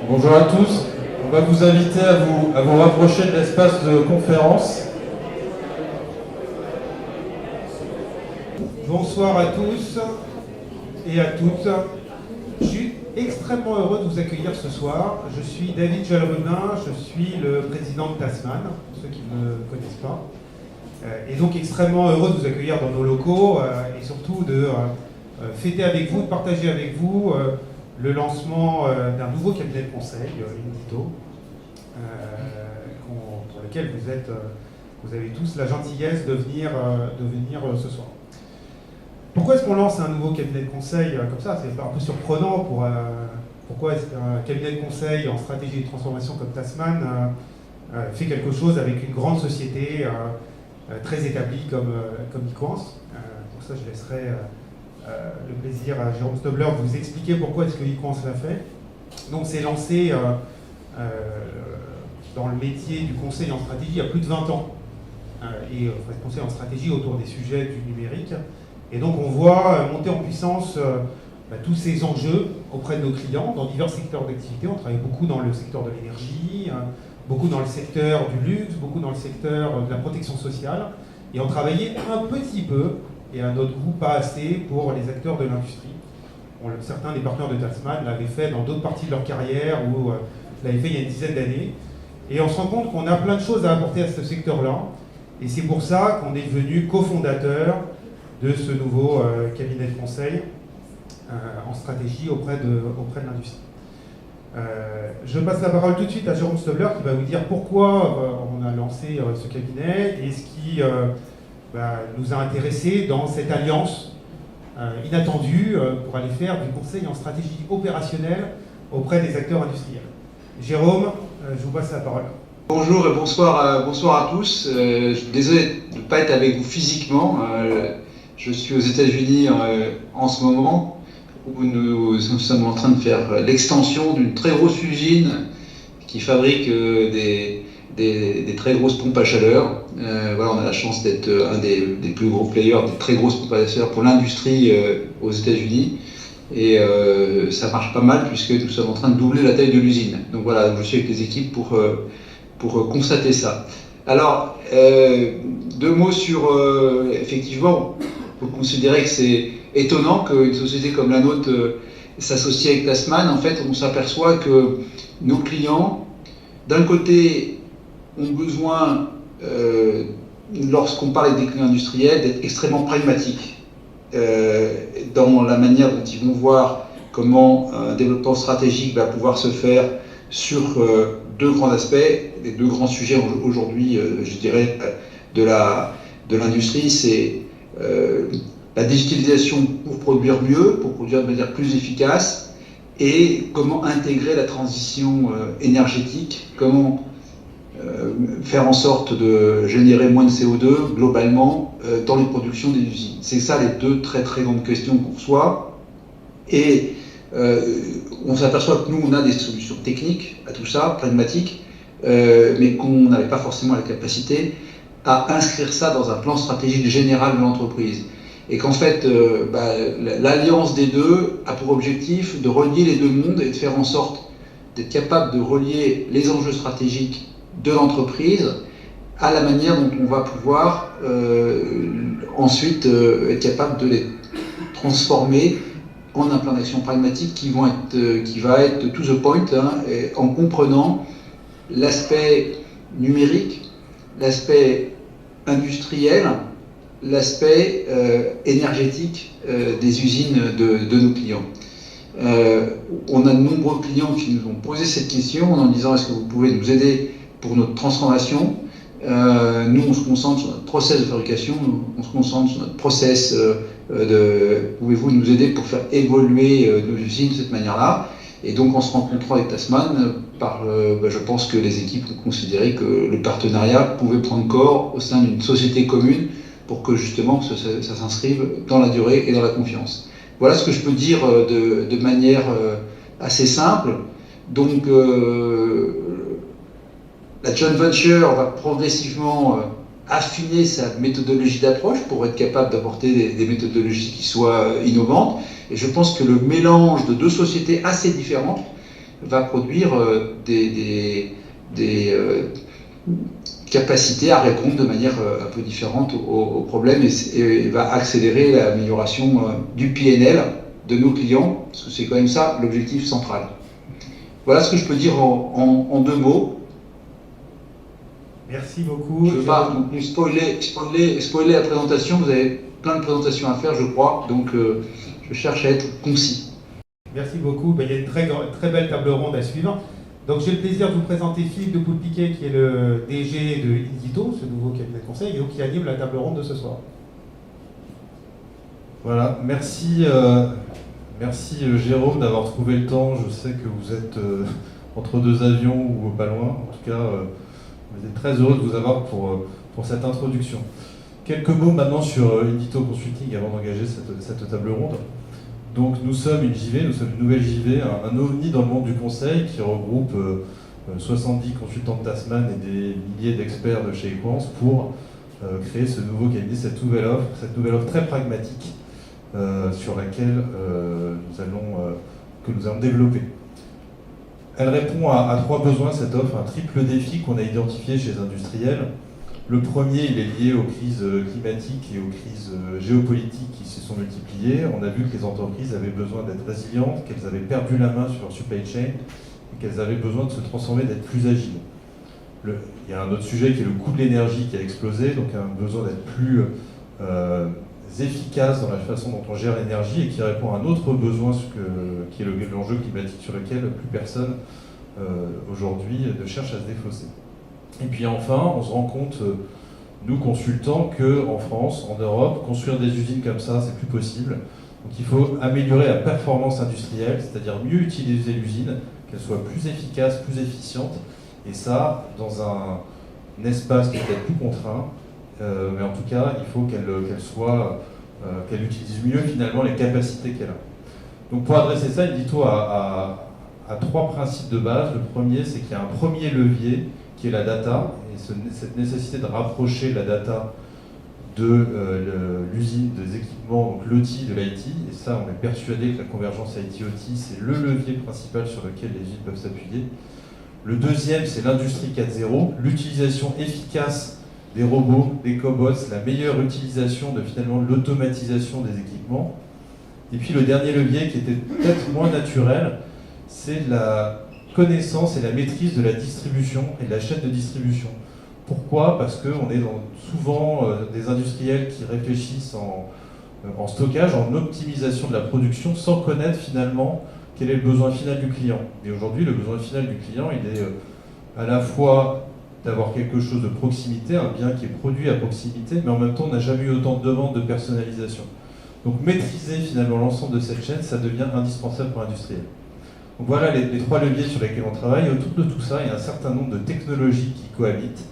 Bonjour à tous. On va vous inviter à vous rapprocher de l'espace de conférence. Bonsoir à tous et à toutes. Je suis extrêmement heureux de vous accueillir ce soir. Je suis David Jalrudin, je suis le président de Tasman, pour ceux qui ne me connaissent pas. Et donc extrêmement heureux de vous accueillir dans nos locaux et surtout de fêter avec vous, de partager avec vous le lancement d'un nouveau cabinet de conseil, Indito, pour lequel vous avez tous la gentillesse de venir ce soir. Pourquoi est-ce qu'on lance un nouveau cabinet de conseil comme ça? C'est un peu surprenant. Pourquoi est-ce qu'un cabinet de conseil en stratégie de transformation comme Tasman fait quelque chose avec une grande société très établie comme Equance? Pour ça, je laisserai le plaisir à Jérôme Stobler de vous expliquer pourquoi est-ce que Equance l'a fait. Donc, c'est lancé dans le métier du conseil en stratégie il y a plus de 20 ans. Et conseil en stratégie autour des sujets du numérique. Et donc on voit monter en puissance tous ces enjeux auprès de nos clients dans divers secteurs d'activité. On travaille beaucoup dans le secteur de l'énergie, beaucoup dans le secteur du luxe, beaucoup dans le secteur de la protection sociale. Et on travaillait un petit peu, et à notre goût pas assez, pour les acteurs de l'industrie. Certains des partenaires de Tasman l'avaient fait dans d'autres parties de leur carrière ou l'avaient fait il y a une dizaine d'années. Et on se rend compte qu'on a plein de choses à apporter à ce secteur-là. Et c'est pour ça qu'on est devenu cofondateur de ce nouveau cabinet de conseil en stratégie auprès de l'industrie. Je passe la parole tout de suite à Jérôme Stobler qui va vous dire pourquoi on a lancé ce cabinet et ce qui nous a intéressés dans cette alliance inattendue pour aller faire du conseil en stratégie opérationnelle auprès des acteurs industriels. Jérôme, je vous passe la parole. Bonjour et bonsoir à tous. Je suis désolé de ne pas être avec vous physiquement. Je suis aux États-Unis en ce moment où nous sommes en train de faire l'extension d'une très grosse usine qui fabrique des très grosses pompes à chaleur. On a la chance d'être un des plus gros players, des très grosses pompes à chaleur pour l'industrie aux États-Unis. Et ça marche pas mal puisque nous sommes en train de doubler la taille de l'usine. Donc voilà, je suis avec les équipes pour constater ça. Alors, deux mots sur, effectivement, on peut considérer que c'est étonnant qu'une société comme la nôtre s'associe avec Tasman. En fait, on s'aperçoit que nos clients, d'un côté, ont besoin, lorsqu'on parle avec des clients industriels, d'être extrêmement pragmatiques dans la manière dont ils vont voir comment un développement stratégique va pouvoir se faire sur deux grands aspects, les deux grands sujets aujourd'hui, je dirais, de l'industrie, c'est la digitalisation pour produire mieux, pour produire de manière plus efficace, et comment intégrer la transition énergétique, comment faire en sorte de générer moins de CO2 globalement dans les productions des usines. C'est ça les deux très très grandes questions qu'on reçoit. Et on s'aperçoit que nous, on a des solutions techniques à tout ça, pragmatiques, mais qu'on n'avait pas forcément la capacité à inscrire ça dans un plan stratégique général de l'entreprise. Et qu'en fait, l'alliance des deux a pour objectif de relier les deux mondes et de faire en sorte d'être capable de relier les enjeux stratégiques de l'entreprise à la manière dont on va pouvoir ensuite être capable de les transformer en un plan d'action pragmatique qui va être to the point, en comprenant l'aspect numérique, l'aspect industriel, l'aspect énergétique des usines de nos clients. On a de nombreux clients qui nous ont posé cette question en disant est-ce que vous pouvez nous aider pour notre transformation. Nous, on se concentre sur notre process de fabrication, on se concentre sur notre process pouvez-vous nous aider pour faire évoluer nos usines de cette manière-là. Et donc en se rencontrant avec Tasman, je pense que les équipes ont considéré que le partenariat pouvait prendre corps au sein d'une société commune pour que justement ça s'inscrive dans la durée et dans la confiance. Voilà ce que je peux dire de manière assez simple. Donc la joint venture va progressivement affiner sa méthodologie d'approche pour être capable d'apporter des méthodologies qui soient innovantes. Et je pense que le mélange de deux sociétés assez différentes va produire des capacités à répondre de manière un peu différente aux problèmes et va accélérer l'amélioration du PNL de nos clients, parce que c'est quand même ça l'objectif central. Voilà ce que je peux dire en 2 mots. Merci beaucoup. Je ne veux pas spoiler la présentation, vous avez plein de présentations à faire, je crois, donc je cherche à être concis. Merci beaucoup. Il y a une très belle table ronde à suivre. Donc j'ai le plaisir de vous présenter Philippe de Poulpiquet, qui est le DG de Indito, ce nouveau cabinet de conseil, et donc qui anime la table ronde de ce soir. Voilà, merci Jérôme d'avoir trouvé le temps. Je sais que vous êtes entre 2 avions ou pas loin. En tout cas, vous êtes très heureux de vous avoir pour cette introduction. Quelques mots maintenant sur Indito Consulting avant d'engager cette table ronde. Donc nous sommes une JV, nous sommes une nouvelle JV, un ovni dans le monde du conseil qui regroupe 70 consultants de Tasman et des milliers d'experts de chez Equance pour créer ce nouveau cabinet, cette nouvelle offre très pragmatique sur laquelle nous allons développer. Elle répond à 3 besoins, cette offre, un triple défi qu'on a identifié chez les industriels. Le premier, il est lié aux crises climatiques et aux crises géopolitiques qui se sont multipliées. On a vu que les entreprises avaient besoin d'être résilientes, qu'elles avaient perdu la main sur leur supply chain et qu'elles avaient besoin de se transformer, d'être plus agiles. Il y a un autre sujet qui est le coût de l'énergie qui a explosé, donc un besoin d'être plus efficace dans la façon dont on gère l'énergie et qui répond à un autre besoin qui est l'enjeu climatique sur lequel plus personne aujourd'hui ne cherche à se défausser. Et puis enfin, on se rend compte, nous consultants, qu'en France, en Europe, construire des usines comme ça, c'est plus possible. Donc il faut améliorer la performance industrielle, c'est-à-dire mieux utiliser l'usine, qu'elle soit plus efficace, plus efficiente, et ça, dans un espace qui est peut-être plus contraint, mais en tout cas, il faut qu'elle utilise mieux finalement les capacités qu'elle a. Donc pour adresser ça, Indito a 3 principes de base. Le premier, c'est qu'il y a un premier levier qui est la data, et cette nécessité de rapprocher la data de l'usine, des équipements, donc l'OT de l'IT, et ça on est persuadé que la convergence IT-OT c'est le levier principal sur lequel les usines peuvent s'appuyer. Le deuxième, c'est l'industrie 4.0, l'utilisation efficace des robots, des cobots, la meilleure utilisation de finalement l'automatisation des équipements. Et puis le dernier levier qui était peut-être moins naturel, c'est la connaissance et la maîtrise de la distribution et de la chaîne de distribution. Pourquoi ? Parce qu'on est souvent des industriels qui réfléchissent en stockage, en optimisation de la production, sans connaître finalement quel est le besoin final du client. Et aujourd'hui, le besoin final du client, il est à la fois d'avoir quelque chose de proximité, un bien qui est produit à proximité, mais en même temps, on n'a jamais eu autant de demandes de personnalisation. Donc maîtriser finalement l'ensemble de cette chaîne, ça devient indispensable pour l'industriel. Donc voilà les 3 leviers sur lesquels on travaille. Autour de tout ça, il y a un certain nombre de technologies qui cohabitent.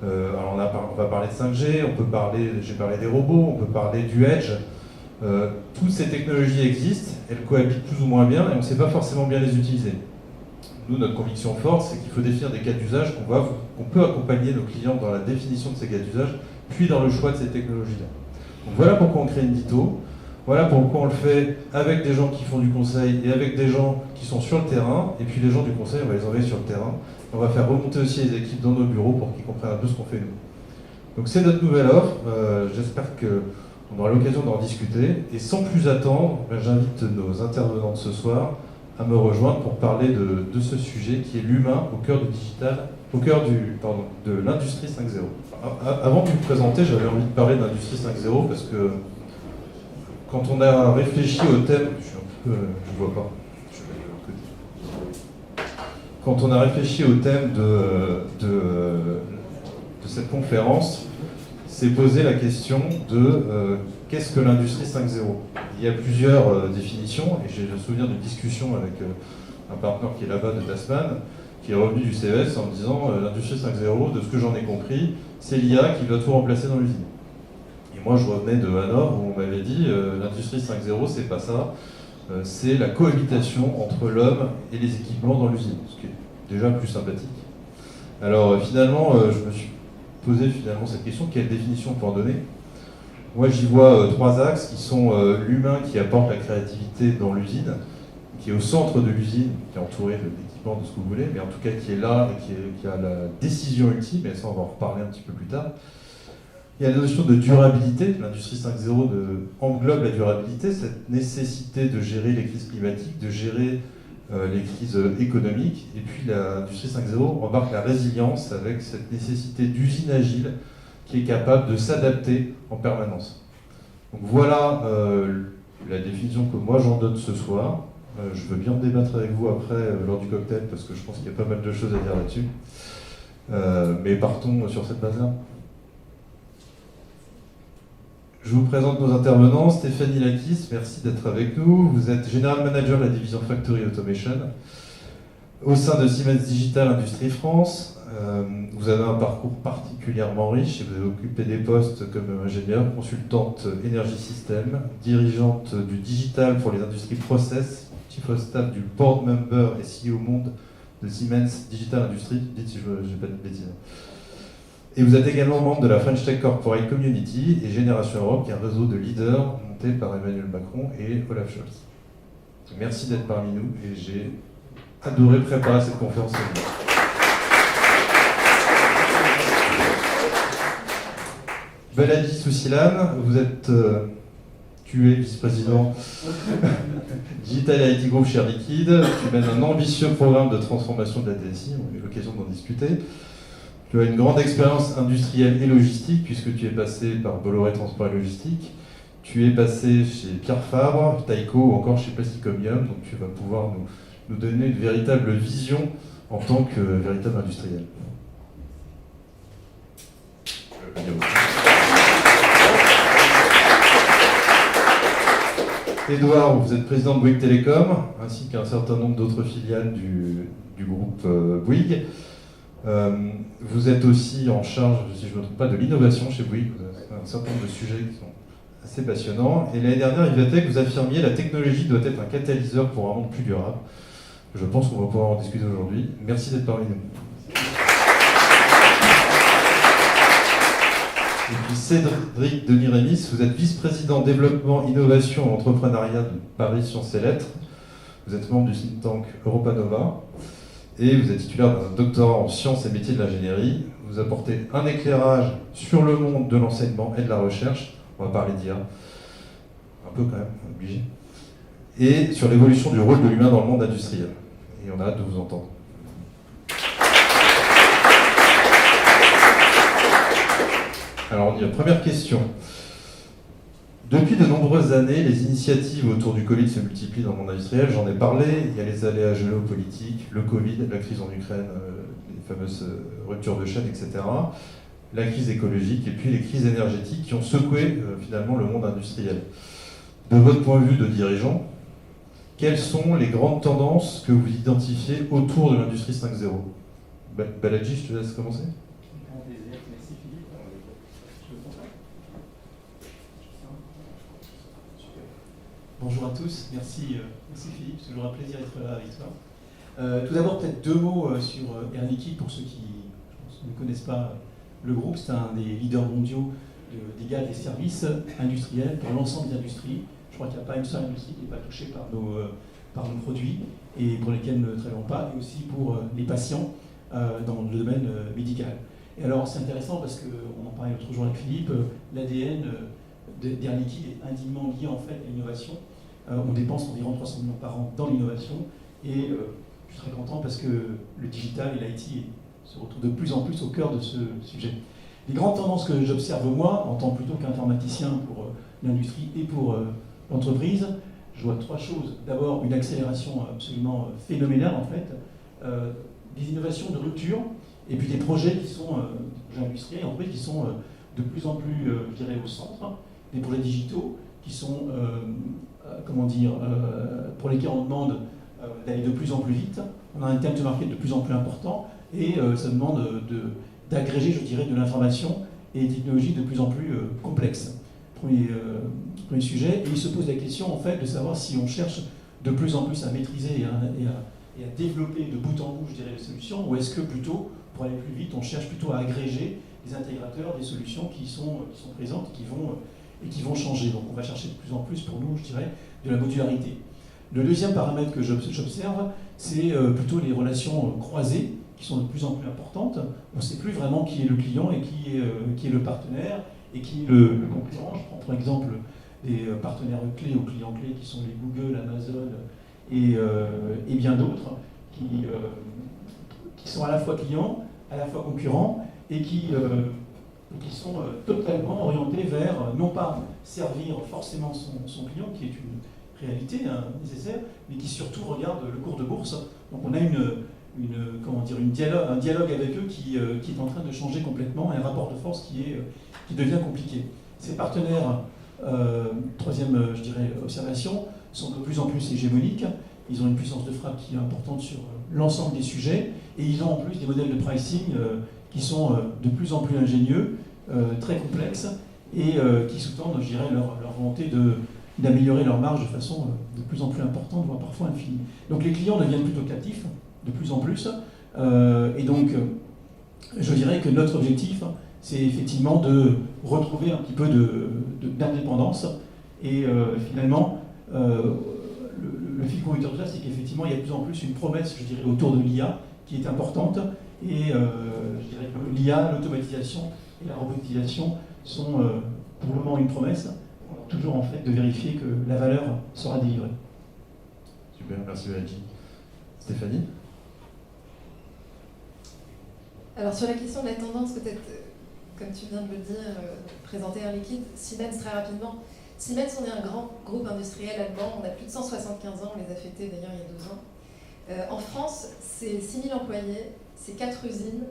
Alors on va parler de 5G, j'ai parlé des robots, on peut parler du Edge. Toutes ces technologies existent, elles cohabitent plus ou moins bien et on ne sait pas forcément bien les utiliser. Nous, notre conviction forte, c'est qu'il faut définir des cas d'usage qu'on peut accompagner nos clients dans la définition de ces cas d'usage, puis dans le choix de ces technologies-là. Donc voilà pourquoi on crée Indito. Voilà pourquoi on le fait avec des gens qui font du conseil et avec des gens qui sont sur le terrain. Et puis les gens du conseil, on va les envoyer sur le terrain. On va faire remonter aussi les équipes dans nos bureaux pour qu'ils comprennent un peu ce qu'on fait nous. Donc c'est notre nouvelle offre. J'espère qu'on aura l'occasion d'en discuter. Et sans plus attendre, j'invite nos intervenants de ce soir à me rejoindre pour parler de ce sujet qui est l'humain au cœur du digital, au cœur de l'industrie 5.0. Avant de vous présenter, j'avais envie de parler d'industrie 5.0 parce que quand on a réfléchi au thème, je vois pas, je vais de l'autre côté. Quand on a réfléchi au thème de cette conférence, s'est posé la question de qu'est-ce que l'industrie 5.0 ? Il y a plusieurs définitions, et j'ai le souvenir d'une discussion avec un partenaire qui est là-bas de Tasman, qui est revenu du CES en me disant l'industrie 5.0, de ce que j'en ai compris, c'est l'IA qui va tout remplacer dans l'usine. Et moi je revenais de Hanovre où on m'avait dit l'industrie 5.0 c'est pas ça, c'est la cohabitation entre l'homme et les équipements dans l'usine, ce qui est déjà plus sympathique. Alors finalement je me suis posé finalement cette question, quelle définition on peut en donner ? Moi j'y vois 3 axes qui sont l'humain qui apporte la créativité dans l'usine, qui est au centre de l'usine, qui est entouré d'équipements, de ce que vous voulez, mais en tout cas qui est là et qui a la décision ultime, et ça on va en reparler un petit peu plus tard. Il y a la notion de durabilité. L'industrie 5.0 englobe la durabilité, cette nécessité de gérer les crises climatiques, de gérer les crises économiques. Et puis l'industrie 5.0 embarque la résilience avec cette nécessité d'usine agile qui est capable de s'adapter en permanence. Donc voilà la définition que moi j'en donne ce soir. Je veux bien débattre avec vous après lors du cocktail parce que je pense qu'il y a pas mal de choses à dire là-dessus. Mais partons sur cette base-là. Je vous présente nos intervenants. Stéphanie Lakis, merci d'être avec nous. Vous êtes General Manager de la division Factory Automation au sein de Siemens Digital Industrie France. Vous avez un parcours particulièrement riche et vous avez occupé des postes comme ingénieure, consultante énergie système, dirigeante du digital pour les industries process, chief of staff du board member et CEO monde de Siemens Digital Industrie. Dites si je n'ai pas de bêtises. Et vous êtes également membre de la French Tech Corporate Community et Génération Europe, qui est un réseau de leaders monté par Emmanuel Macron et Olaf Scholz. Merci d'être parmi nous et j'ai adoré préparer cette conférence. Balaji Soussilan, vous êtes tu es vice-président Digital et IT Group chez Air Liquide. Tu mènes un ambitieux programme de transformation de la DSI, on a eu l'occasion d'en discuter. Tu as une grande expérience industrielle et logistique, puisque tu es passé par Bolloré Transport et Logistique. Tu es passé chez Pierre Fabre, Taïko ou encore chez Plasticomium. Donc tu vas pouvoir nous donner une véritable vision en tant que véritable industriel. Édouard, vous êtes président de Bouygues Télécom, ainsi qu'un certain nombre d'autres filiales du groupe Bouygues. Vous êtes aussi en charge, si je ne me trompe pas, de l'innovation chez Bouygues. Vous avez un certain nombre de sujets qui sont assez passionnants. Et l'année dernière, Yvatec, vous affirmiez que la technologie doit être un catalyseur pour un monde plus durable. Je pense qu'on va pouvoir en discuter aujourd'hui. Merci d'être parmi nous. Et puis Cédric Denis-Rémis, vous êtes vice-président développement, innovation et entrepreneuriat de Paris Sciences et Lettres. Vous êtes membre du think tank Europa Nova. Et vous êtes titulaire d'un doctorat en sciences et métiers de l'ingénierie. Vous apportez un éclairage sur le monde de l'enseignement et de la recherche. On va parler d'IA. Un peu quand même, obligé. Et sur l'évolution du rôle de l'humain dans le monde industriel. Et on a hâte de vous entendre. Alors on y va. Première question. Depuis de nombreuses années, les initiatives autour du Covid se multiplient dans le monde industriel. J'en ai parlé, il y a les aléas géopolitiques, le Covid, la crise en Ukraine, les fameuses ruptures de chaîne, etc. La crise écologique et puis les crises énergétiques qui ont secoué finalement le monde industriel. De votre point de vue de dirigeant, quelles sont les grandes tendances que vous identifiez autour de l'industrie 5.0 ? Balaji, je te laisse commencer. Bonjour à tous, merci Philippe, c'est toujours un plaisir d'être là avec toi. Tout d'abord, peut-être deux mots sur Air Liquide pour ceux qui ne connaissent pas le groupe. C'est un des leaders mondiaux des gaz et services industriels pour l'ensemble des industries. Je crois qu'il n'y a pas une seule industrie qui n'est pas touchée par nos produits et pour lesquels nous ne travaillons pas, et aussi pour les patients dans le domaine médical. Et alors, c'est intéressant parce qu'on en parlait l'autre jour avec Philippe, l'ADN d'Air Liquide est intimement lié en fait à l'innovation. On dépense environ 300 millions par an dans l'innovation et je suis très content parce que le digital et l'IT se retrouvent de plus en plus au cœur de ce sujet. Les grandes tendances que j'observe moi, en tant plutôt qu'informaticien pour l'industrie et pour l'entreprise, je vois trois choses. D'abord, une accélération absolument phénoménale en fait, des innovations de rupture et puis des projets qui sont, projets industriels en fait, qui sont de plus en plus, je dirais, au centre, des projets digitaux qui sont, pour lesquels on demande d'aller de plus en plus vite. On a un time to market de plus en plus important et ça demande d'agréger, je dirais, de l'information et des technologies de plus en plus complexes. Premier sujet. Et il se pose la question, en fait, de savoir si on cherche de plus en plus à maîtriser et à développer de bout en bout, je dirais, les solutions, ou est-ce que plutôt, pour aller plus vite, on cherche plutôt à agréger des intégrateurs, des solutions qui sont présentes et qui vont changer. Donc on va chercher de plus en plus, pour nous, je dirais, de la modularité. Le deuxième paramètre que j'observe, c'est plutôt les relations croisées, qui sont de plus en plus importantes. On ne sait plus vraiment qui est le client et qui est le partenaire et qui est le concurrent. Je prends par exemple des partenaires clés ou clients clés qui sont les Google, Amazon et bien d'autres qui sont à la fois clients, à la fois concurrents et qui sont totalement orientés vers non pas servir forcément son client, qui est une réalité nécessaire, mais qui surtout regarde le cours de bourse. Donc on a un dialogue avec eux qui est en train de changer complètement, un rapport de force qui devient compliqué. Ces partenaires, troisième je dirais, observation, sont de plus en plus hégémoniques. Ils ont une puissance de frappe qui est importante sur l'ensemble des sujets, et ils ont en plus des modèles de pricing qui sont de plus en plus ingénieux, très complexes, et qui sous-tendent, je dirais, leur volonté d'améliorer leur marge de façon de plus en plus importante, voire parfois infinie. Donc les clients deviennent plutôt captifs, de plus en plus, et donc je dirais que notre objectif, c'est effectivement de retrouver un petit peu d'indépendance, et finalement, le fil conducteur de ça, c'est qu'effectivement, il y a de plus en plus une promesse, je dirais, autour de l'IA, qui est importante, et je dirais que l'IA, l'automatisation et la robotisation sont pour le moment une promesse, toujours en fait de vérifier que la valeur sera délivrée. Super, merci Valérie. Stéphanie? Alors sur la question de la tendance, peut-être, comme tu viens de le dire, présenter Air Liquide, Siemens très rapidement. Siemens, on est un grand groupe industriel allemand, on a plus de 175 ans, on les a fêtés d'ailleurs il y a 2 ans. En France, c'est 6 000 employés, c'est 4 usines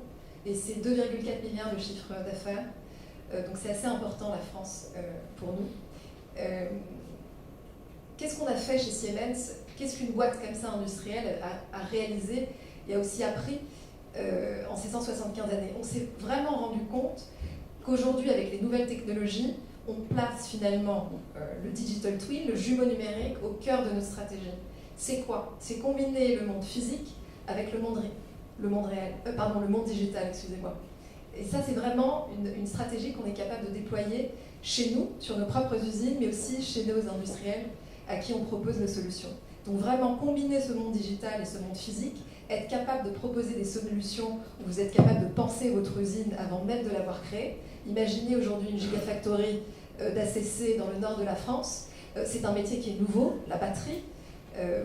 et c'est 2,4 milliards de chiffre d'affaires. Donc c'est assez important la France pour nous. Qu'est-ce qu'on a fait chez Siemens? Qu'est-ce qu'une boîte comme ça industrielle a réalisé et a aussi appris en ces 175 années? On s'est vraiment rendu compte qu'aujourd'hui, avec les nouvelles technologies, on place finalement le digital twin, le jumeau numérique, au cœur de notre stratégie. C'est quoi? C'est combiner le monde physique avec le monde digital, excusez-moi. Et ça, c'est vraiment une stratégie qu'on est capable de déployer chez nous, sur nos propres usines, mais aussi chez nos industriels à qui on propose nos solutions. Donc vraiment combiner ce monde digital et ce monde physique, être capable de proposer des solutions où vous êtes capable de penser votre usine avant même de l'avoir créée. Imaginez aujourd'hui une gigafactory d'ACC dans le nord de la France. C'est un métier qui est nouveau, la batterie.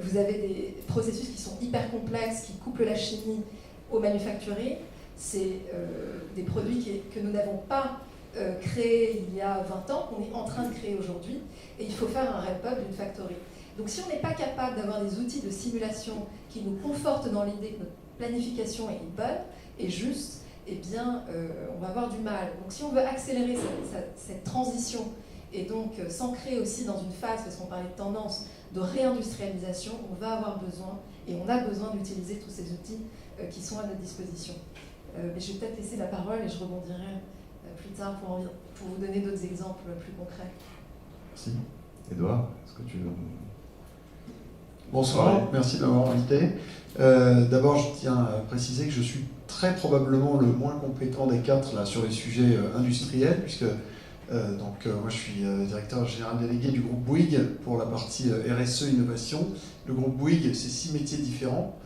Vous avez des processus qui sont hyper complexes, qui couplent la chimie au manufacturing. C'est des produits que nous n'avons pas créés il y a 20 ans, qu'on est en train de créer aujourd'hui. Et il faut faire un ramp-up d'une factory. Donc si on n'est pas capable d'avoir des outils de simulation qui nous confortent dans l'idée que notre planification est bonne et juste, eh bien, on va avoir du mal. Donc si on veut accélérer cette transition et donc s'ancrer aussi dans une phase, parce qu'on parlait de tendance, de réindustrialisation, on va avoir besoin, et on a besoin d'utiliser tous ces outils qui sont à notre disposition. Mais je vais peut-être laisser la parole et je rebondirai plus tard pour vous donner d'autres exemples plus concrets. Merci. Édouard, est-ce que tu veux... Bonsoir, merci de m'avoir invité. D'abord, je tiens à préciser que je suis très probablement le moins compétent des quatre là, sur les sujets industriels, puisque moi je suis directeur général délégué du groupe Bouygues pour la partie RSE Innovation. Le groupe Bouygues, c'est 6 métiers différents,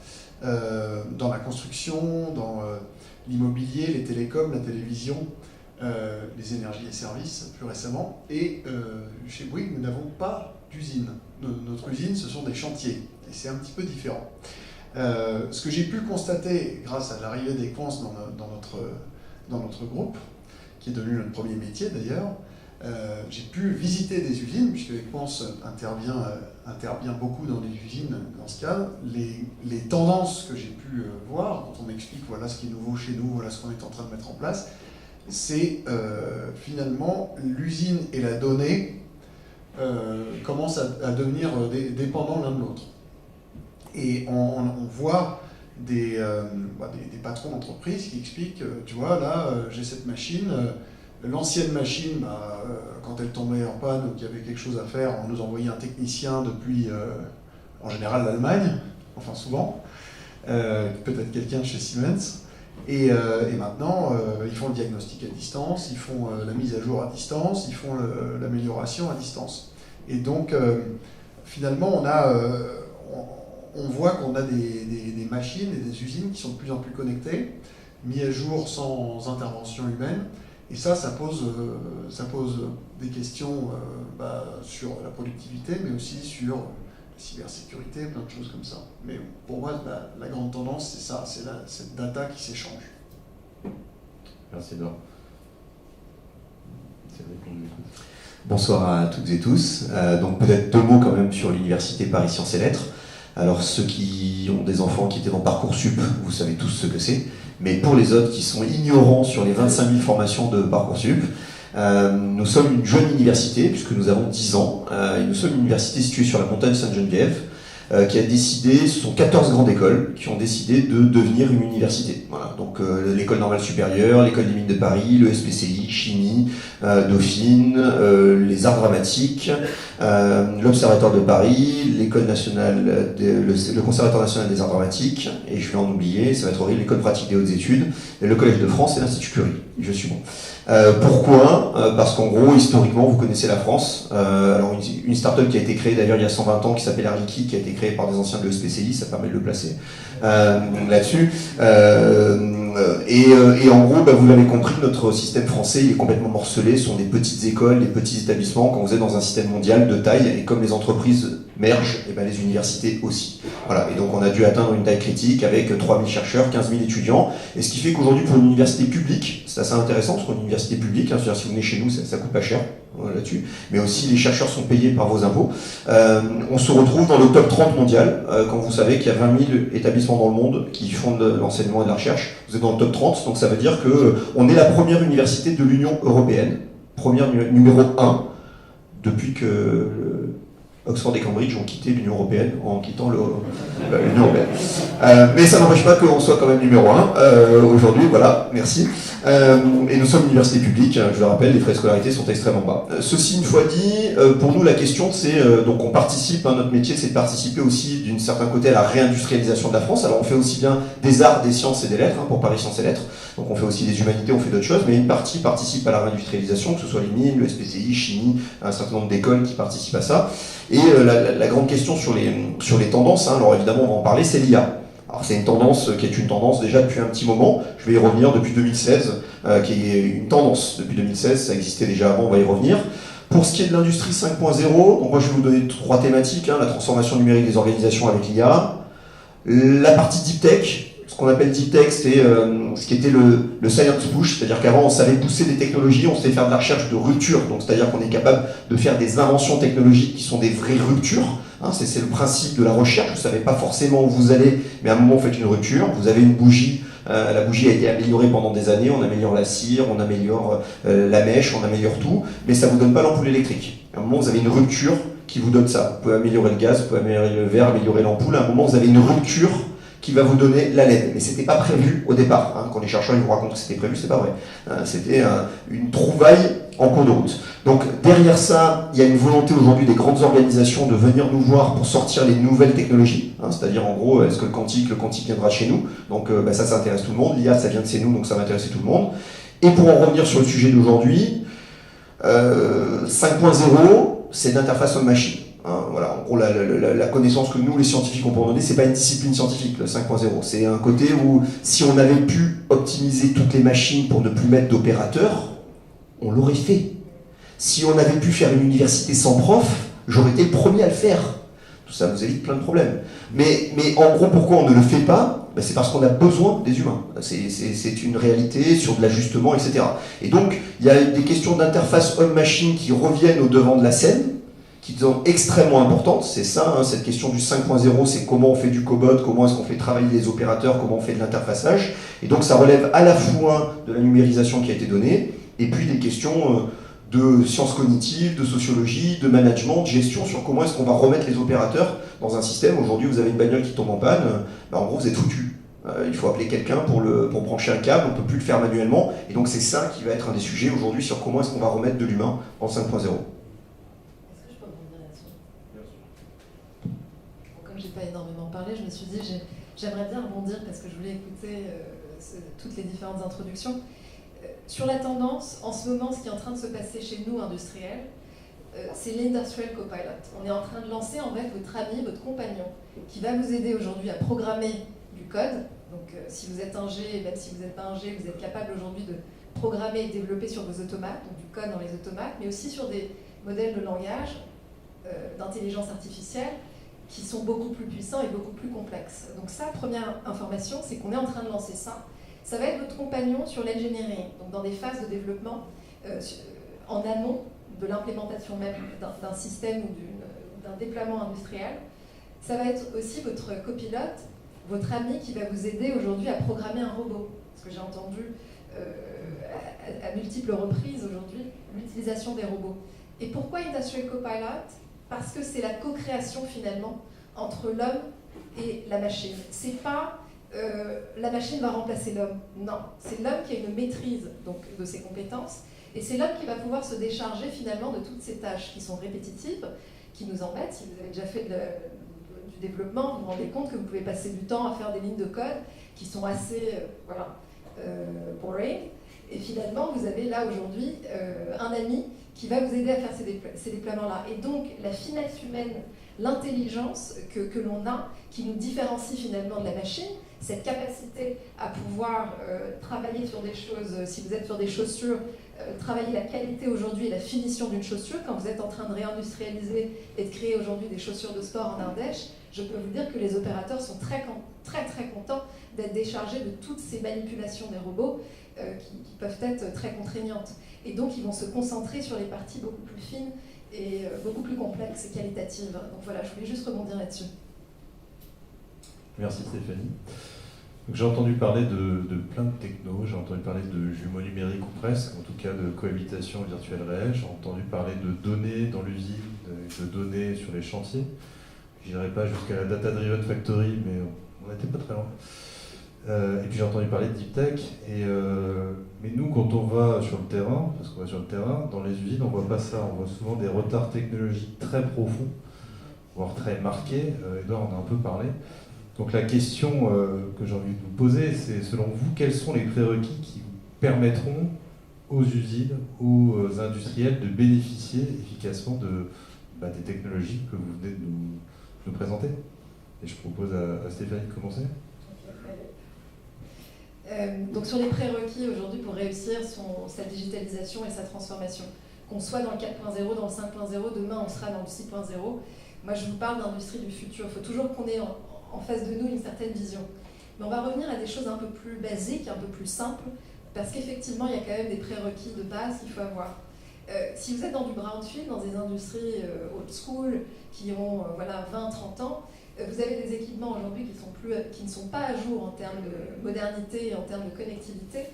dans la construction, dans l'immobilier, les télécoms, la télévision, les énergies et services plus récemment. Et chez Bouygues, nous n'avons pas d'usine. Notre usine, ce sont des chantiers, et c'est un petit peu différent. Ce que j'ai pu constater grâce à l'arrivée d'Equans dans notre groupe, qui est devenu notre premier métier d'ailleurs, j'ai pu visiter des usines, puisque Equans intervient beaucoup dans les usines dans ce cas. Les tendances que j'ai pu voir, quand on m'explique voilà ce qui est nouveau chez nous, voilà ce qu'on est en train de mettre en place, c'est finalement l'usine et la donnée commencent à devenir dépendants l'un de l'autre. Et on voit des patrons d'entreprise qui expliquent, tu vois, là, j'ai cette machine, l'ancienne machine, quand elle tombait en panne ou qu'il y avait quelque chose à faire, on nous envoyait un technicien depuis, en général, l'Allemagne, enfin souvent, peut-être quelqu'un de chez Siemens. Et maintenant, ils font le diagnostic à distance, ils font la mise à jour à distance, ils font l'amélioration à distance. Et donc, finalement, on voit qu'on a des machines et des usines qui sont de plus en plus connectées, mises à jour sans intervention humaine. Et ça pose des questions sur la productivité, mais aussi sur la cybersécurité, plein de choses comme ça. Mais pour moi, la grande tendance, c'est ça, c'est cette data qui s'échange. Merci Edouard. Bonsoir à toutes et tous. Donc peut-être 2 mots quand même sur l'université Paris Sciences et Lettres. Alors ceux qui ont des enfants qui étaient dans Parcoursup, vous savez tous ce que c'est. Mais pour les autres qui sont ignorants sur les 25 000 formations de Parcoursup, nous sommes une jeune université, puisque nous avons 10 ans, et nous sommes une université située sur la montagne Sainte-Geneviève, qui a décidé, ce sont 14 grandes écoles qui ont décidé de devenir une université. Voilà, donc l'école normale supérieure, l'école des mines de Paris, le SPCI, Chimie, Dauphine, les arts dramatiques, l'Observatoire de Paris, l'école nationale, le Conservatoire national des arts dramatiques, et je vais en oublier, ça va être horrible, l'école pratique des hautes études, et le Collège de France et l'Institut Curie. Je suis bon. Pourquoi ? Parce qu'en gros, historiquement, vous connaissez la France. Alors une start-up qui a été créée d'ailleurs il y a 120 ans, qui s'appelle Air Liquide, qui a été créée par des anciens de l'ESPCI, ça permet de le placer là-dessus. Et en gros, vous l'avez compris, notre système français il est complètement morcelé. Ce sont des petites écoles, des petits établissements. Quand vous êtes dans un système mondial de taille, et comme les entreprises mergent, et les universités aussi. Voilà. Et donc on a dû atteindre une taille critique avec 3000 chercheurs, 15 000 étudiants. Et ce qui fait qu'aujourd'hui, pour une université publique, c'est assez intéressant, parce qu'une université publique, c'est-à-dire si vous venez chez nous, ça coûte pas cher là-dessus, mais aussi les chercheurs sont payés par vos impôts. On se retrouve dans le top 30 mondial, quand vous savez qu'il y a 20 000 établissements dans le monde qui font de l'enseignement et de la recherche. Vous êtes dans le top 30, donc ça veut dire qu'on est la première université de l'Union européenne, première numéro 1, depuis que Oxford et Cambridge ont quitté l'Union européenne en quittant l'Union européenne. Mais ça n'empêche pas qu'on soit quand même numéro 1 aujourd'hui, voilà, merci. Et nous sommes une université publique, je le rappelle, les frais de scolarité sont extrêmement bas. Ceci une fois dit, pour nous la question c'est, donc on participe, notre métier c'est de participer aussi d'une certain côté à la réindustrialisation de la France. Alors on fait aussi bien des arts, des sciences et des lettres, pour Paris Sciences et Lettres, donc on fait aussi des humanités, on fait d'autres choses, mais une partie participe à la réindustrialisation, que ce soit les mines, le SPCI, Chimie, un certain nombre d'écoles qui participent à ça. Et la grande question sur les tendances, alors évidemment on va en parler, c'est l'IA. Alors c'est une tendance qui est une tendance déjà depuis un petit moment, je vais y revenir depuis 2016, qui est une tendance depuis 2016, ça existait déjà avant, on va y revenir. Pour ce qui est de l'industrie 5.0, donc moi je vais vous donner 3 thématiques, la transformation numérique des organisations avec l'IA, la partie deep tech. Ce qu'on appelle deep tech, c'est ce qui était le science push, c'est-à-dire qu'avant on savait pousser des technologies, on savait faire de la recherche de rupture, donc c'est-à-dire qu'on est capable de faire des inventions technologiques qui sont des vraies ruptures. C'est le principe de la recherche, vous ne savez pas forcément où vous allez, mais à un moment vous faites une rupture, vous avez une bougie, la bougie a été améliorée pendant des années, on améliore la cire, on améliore la mèche, on améliore tout, mais ça ne vous donne pas l'ampoule électrique. À un moment vous avez une rupture qui vous donne ça, vous pouvez améliorer le gaz, vous pouvez améliorer le verre, améliorer l'ampoule, à un moment vous avez une rupture qui va vous donner la LED. Mais c'était pas prévu au départ. Quand les chercheurs ils vous racontent que c'était prévu, c'est pas vrai. C'était une trouvaille en cours de route. Donc derrière ça, il y a une volonté aujourd'hui des grandes organisations de venir nous voir pour sortir les nouvelles technologies. C'est-à-dire en gros, est-ce que le quantique viendra chez nous? Donc ça intéresse tout le monde. L'IA, ça vient de chez nous, donc ça va intéresser tout le monde. Et pour en revenir sur le sujet d'aujourd'hui, 5.0, c'est l'interface homme-machine. Voilà, en gros, la connaissance que nous, les scientifiques, on peut en donner, c'est pas une discipline scientifique, le 5.0. C'est un côté où, si on avait pu optimiser toutes les machines pour ne plus mettre d'opérateurs, on l'aurait fait. Si on avait pu faire une université sans prof, j'aurais été le premier à le faire. Tout ça nous évite plein de problèmes. Mais en gros, pourquoi on ne le fait pas? C'est parce qu'on a besoin des humains. C'est une réalité sur de l'ajustement, etc. Et donc, il y a des questions d'interface homme-machine qui reviennent au devant de la scène, qui sont extrêmement importantes, c'est ça, cette question du 5.0, c'est comment on fait du cobot, comment est-ce qu'on fait travailler les opérateurs, comment on fait de l'interfaçage, et donc ça relève à la fois de la numérisation qui a été donnée, et puis des questions de sciences cognitives, de sociologie, de management, de gestion, sur comment est-ce qu'on va remettre les opérateurs dans un système. Aujourd'hui, vous avez une bagnole qui tombe en panne, en gros, vous êtes foutu. Il faut appeler quelqu'un pour brancher un câble, on ne peut plus le faire manuellement, et donc c'est ça qui va être un des sujets aujourd'hui sur comment est-ce qu'on va remettre de l'humain en 5.0. J'ai pas énormément parlé, je me suis dit j'aimerais bien rebondir parce que je voulais écouter toutes les différentes introductions. Sur la tendance, en ce moment, ce qui est en train de se passer chez nous, industriels, c'est l'Industrial Copilot. On est en train de lancer en fait votre ami, votre compagnon, qui va vous aider aujourd'hui à programmer du code. Donc si vous êtes ingé, même si vous n'êtes pas ingé, vous êtes capable aujourd'hui de programmer et développer sur vos automates, donc du code dans les automates, mais aussi sur des modèles de langage, d'intelligence artificielle, qui sont beaucoup plus puissants et beaucoup plus complexes. Donc ça, première information, c'est qu'on est en train de lancer ça. Ça va être votre compagnon sur l'engineering, donc dans des phases de développement en amont de l'implémentation même d'un système ou d'un déploiement industriel. Ça va être aussi votre copilote, votre ami qui va vous aider aujourd'hui à programmer un robot. Parce que j'ai entendu à multiples reprises aujourd'hui l'utilisation des robots. Et pourquoi Industrial Copilot? Parce que c'est la co-création finalement entre l'homme et la machine. C'est pas la machine va remplacer l'homme. Non, c'est l'homme qui a une maîtrise donc, de ses compétences et c'est l'homme qui va pouvoir se décharger finalement de toutes ces tâches qui sont répétitives, qui nous embêtent. Si vous avez déjà fait du développement, vous vous rendez compte que vous pouvez passer du temps à faire des lignes de code qui sont assez boring. Et finalement, vous avez là aujourd'hui un ami qui va vous aider à faire ces déploiements-là. Et donc, la finesse humaine, l'intelligence que l'on a, qui nous différencie finalement de la machine, cette capacité à pouvoir travailler sur des choses, si vous êtes sur des chaussures, travailler la qualité aujourd'hui et la finition d'une chaussure, quand vous êtes en train de réindustrialiser et de créer aujourd'hui des chaussures de sport en Ardèche, je peux vous dire que les opérateurs sont très contents d'être déchargés de toutes ces manipulations des robots qui peuvent être très contraignantes. Et donc, ils vont se concentrer sur les parties beaucoup plus fines et beaucoup plus complexes et qualitatives. Donc voilà, je voulais juste rebondir là-dessus. Merci Stéphanie. J'ai entendu parler de plein de technos, j'ai entendu parler de jumeaux numériques ou presque, en tout cas de cohabitation virtuelle réelle, j'ai entendu parler de données dans l'usine, de données sur les chantiers. Je n'irai pas jusqu'à la Data Driven Factory, mais on n'était pas très loin. Et puis j'ai entendu parler de Deep Tech, mais nous quand on va sur le terrain, parce qu'on va sur le terrain, dans les usines on ne voit pas ça, on voit souvent des retards technologiques très profonds, voire très marqués, Edouard en a un peu parlé. Donc la question que j'ai envie de vous poser, c'est selon vous, quels sont les prérequis qui vous permettront aux usines, aux industriels de bénéficier efficacement des technologies que vous venez de nous présenter? Et je propose à Stéphanie de commencer. Donc sur les prérequis aujourd'hui pour réussir sa digitalisation et sa transformation, qu'on soit dans le 4.0, dans le 5.0, demain on sera dans le 6.0, moi je vous parle d'industrie du futur, il faut toujours qu'on ait en face de nous une certaine vision. Mais on va revenir à des choses un peu plus basiques, un peu plus simples, parce qu'effectivement, il y a quand même des prérequis de base qu'il faut avoir. Si vous êtes dans du brownfield, dans des industries old school, qui ont 20-30 ans, vous avez des équipements aujourd'hui qui ne sont pas à jour en termes de modernité et en termes de connectivité.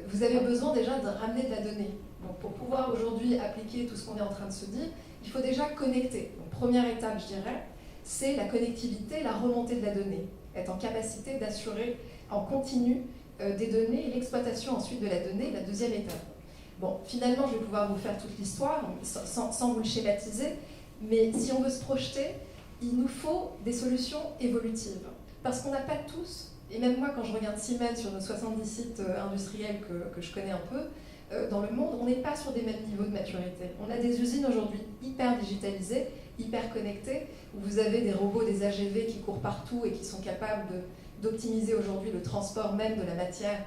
Vous avez besoin déjà de ramener de la donnée. Donc pour pouvoir aujourd'hui appliquer tout ce qu'on est en train de se dire, il faut déjà connecter. Donc première étape, je dirais, c'est la connectivité, la remontée de la donnée, être en capacité d'assurer en continu des données et l'exploitation ensuite de la donnée, la deuxième étape. Bon, finalement, je vais pouvoir vous faire toute l'histoire sans vous le schématiser, mais si on veut se projeter, il nous faut des solutions évolutives. Parce qu'on n'a pas tous, et même moi quand je regarde Siemens sur nos 70 sites industriels que je connais un peu, dans le monde, on n'est pas sur des mêmes niveaux de maturité. On a des usines aujourd'hui hyper digitalisées, hyper connectées, où vous avez des robots, des AGV qui courent partout et qui sont capables d'optimiser aujourd'hui le transport même de la matière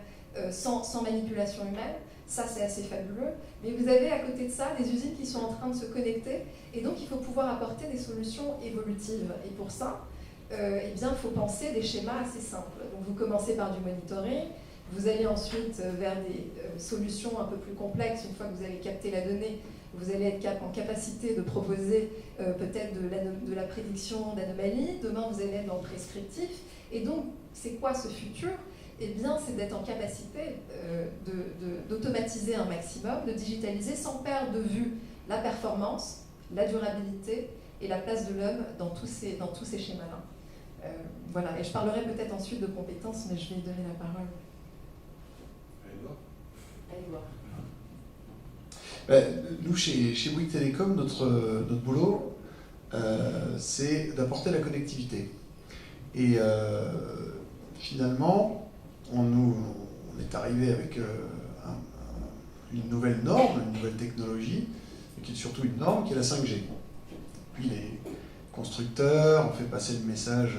sans manipulation humaine. Ça, c'est assez fabuleux. Mais vous avez à côté de ça des usines qui sont en train de se connecter, et donc il faut pouvoir apporter des solutions évolutives. Et pour ça, il faut penser des schémas assez simples. Donc vous commencez par du monitoring, vous allez ensuite vers des solutions un peu plus complexes. Une fois que vous avez capté la donnée, vous allez être en capacité de proposer peut-être de la prédiction d'anomalies. Demain, vous allez être dans le prescriptif. Et donc, c'est quoi ce futur? Eh bien, c'est d'être en capacité d'automatiser un maximum, de digitaliser sans perdre de vue la performance, la durabilité et la place de l'homme dans tous ces schémas-là. Voilà, et je parlerai peut-être ensuite de compétences, mais je vais lui donner la parole. Nous, chez Bouygues Télécom, notre boulot, c'est d'apporter la connectivité. Et finalement, on est arrivé avec une nouvelle norme, une nouvelle technologie, et qui est surtout une norme, qui est la 5G. Puis les constructeurs ont fait passer le message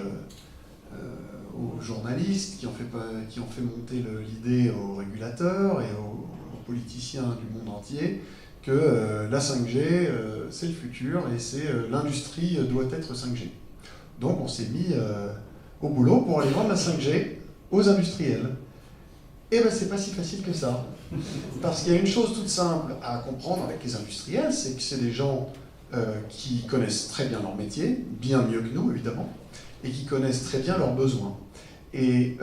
aux journalistes, qui ont fait monter l'idée aux régulateurs et aux politiciens du monde entier, que la 5G, c'est le futur et l'industrie doit être 5G. Donc on s'est mis au boulot pour aller vendre la 5G aux industriels. Et bien c'est pas si facile que ça. Parce qu'il y a une chose toute simple à comprendre avec les industriels, c'est que c'est des gens qui connaissent très bien leur métier, bien mieux que nous évidemment, et qui connaissent très bien leurs besoins. Et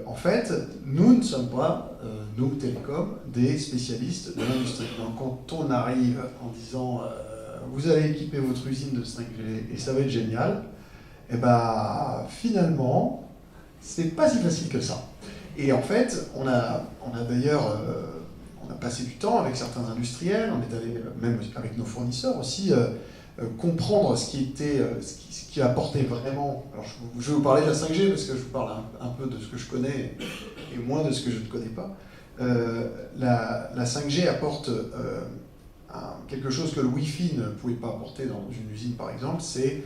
en fait, nous ne sommes pas, nous, Télécom, des spécialistes de l'industrie. Donc quand on arrive en disant vous allez équiper votre usine de 5G et ça va être génial, et ben finalement, c'est pas si facile que ça. Et en fait, on a d'ailleurs on a passé du temps avec certains industriels, on est allé même avec nos fournisseurs aussi comprendre ce qui apportait vraiment. Alors je vais vous parler de la 5G parce que je vous parle un peu de ce que je connais et moins de ce que je ne connais pas. La 5G apporte quelque chose que le Wi-Fi ne pouvait pas apporter dans une usine par exemple, c'est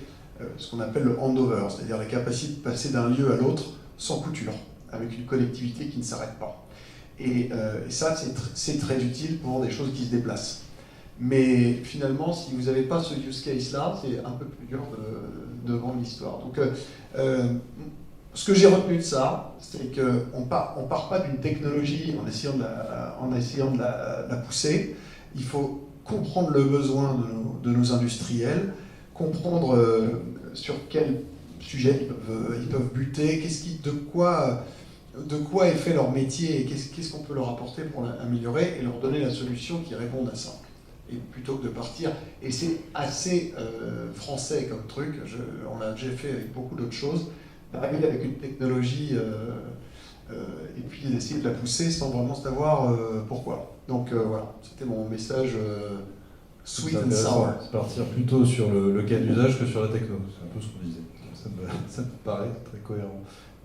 ce qu'on appelle le handover, c'est-à-dire la capacité de passer d'un lieu à l'autre sans couture, avec une connectivité qui ne s'arrête pas. Et ça, c'est très utile pour des choses qui se déplacent. Mais finalement, si vous n'avez pas ce use case-là, c'est un peu plus dur de vendre l'histoire. Donc, ce que j'ai retenu de ça, c'est qu'on part pas d'une technologie en essayant de la pousser. Il faut comprendre le besoin de nos industriels, comprendre sur quel sujet ils peuvent buter, de quoi est fait leur métier et qu'est-ce qu'on peut leur apporter pour l'améliorer et leur donner la solution qui réponde à ça. Et plutôt que de partir, et c'est assez français comme truc, on l'a déjà fait avec beaucoup d'autres choses, d'arriver avec une technologie et puis d'essayer de la pousser sans vraiment savoir pourquoi. Donc voilà, c'était mon message sweet and sour. C'est partir plutôt sur le cas d'usage que sur la techno, c'est un peu ce qu'on disait. Ça me paraît très cohérent.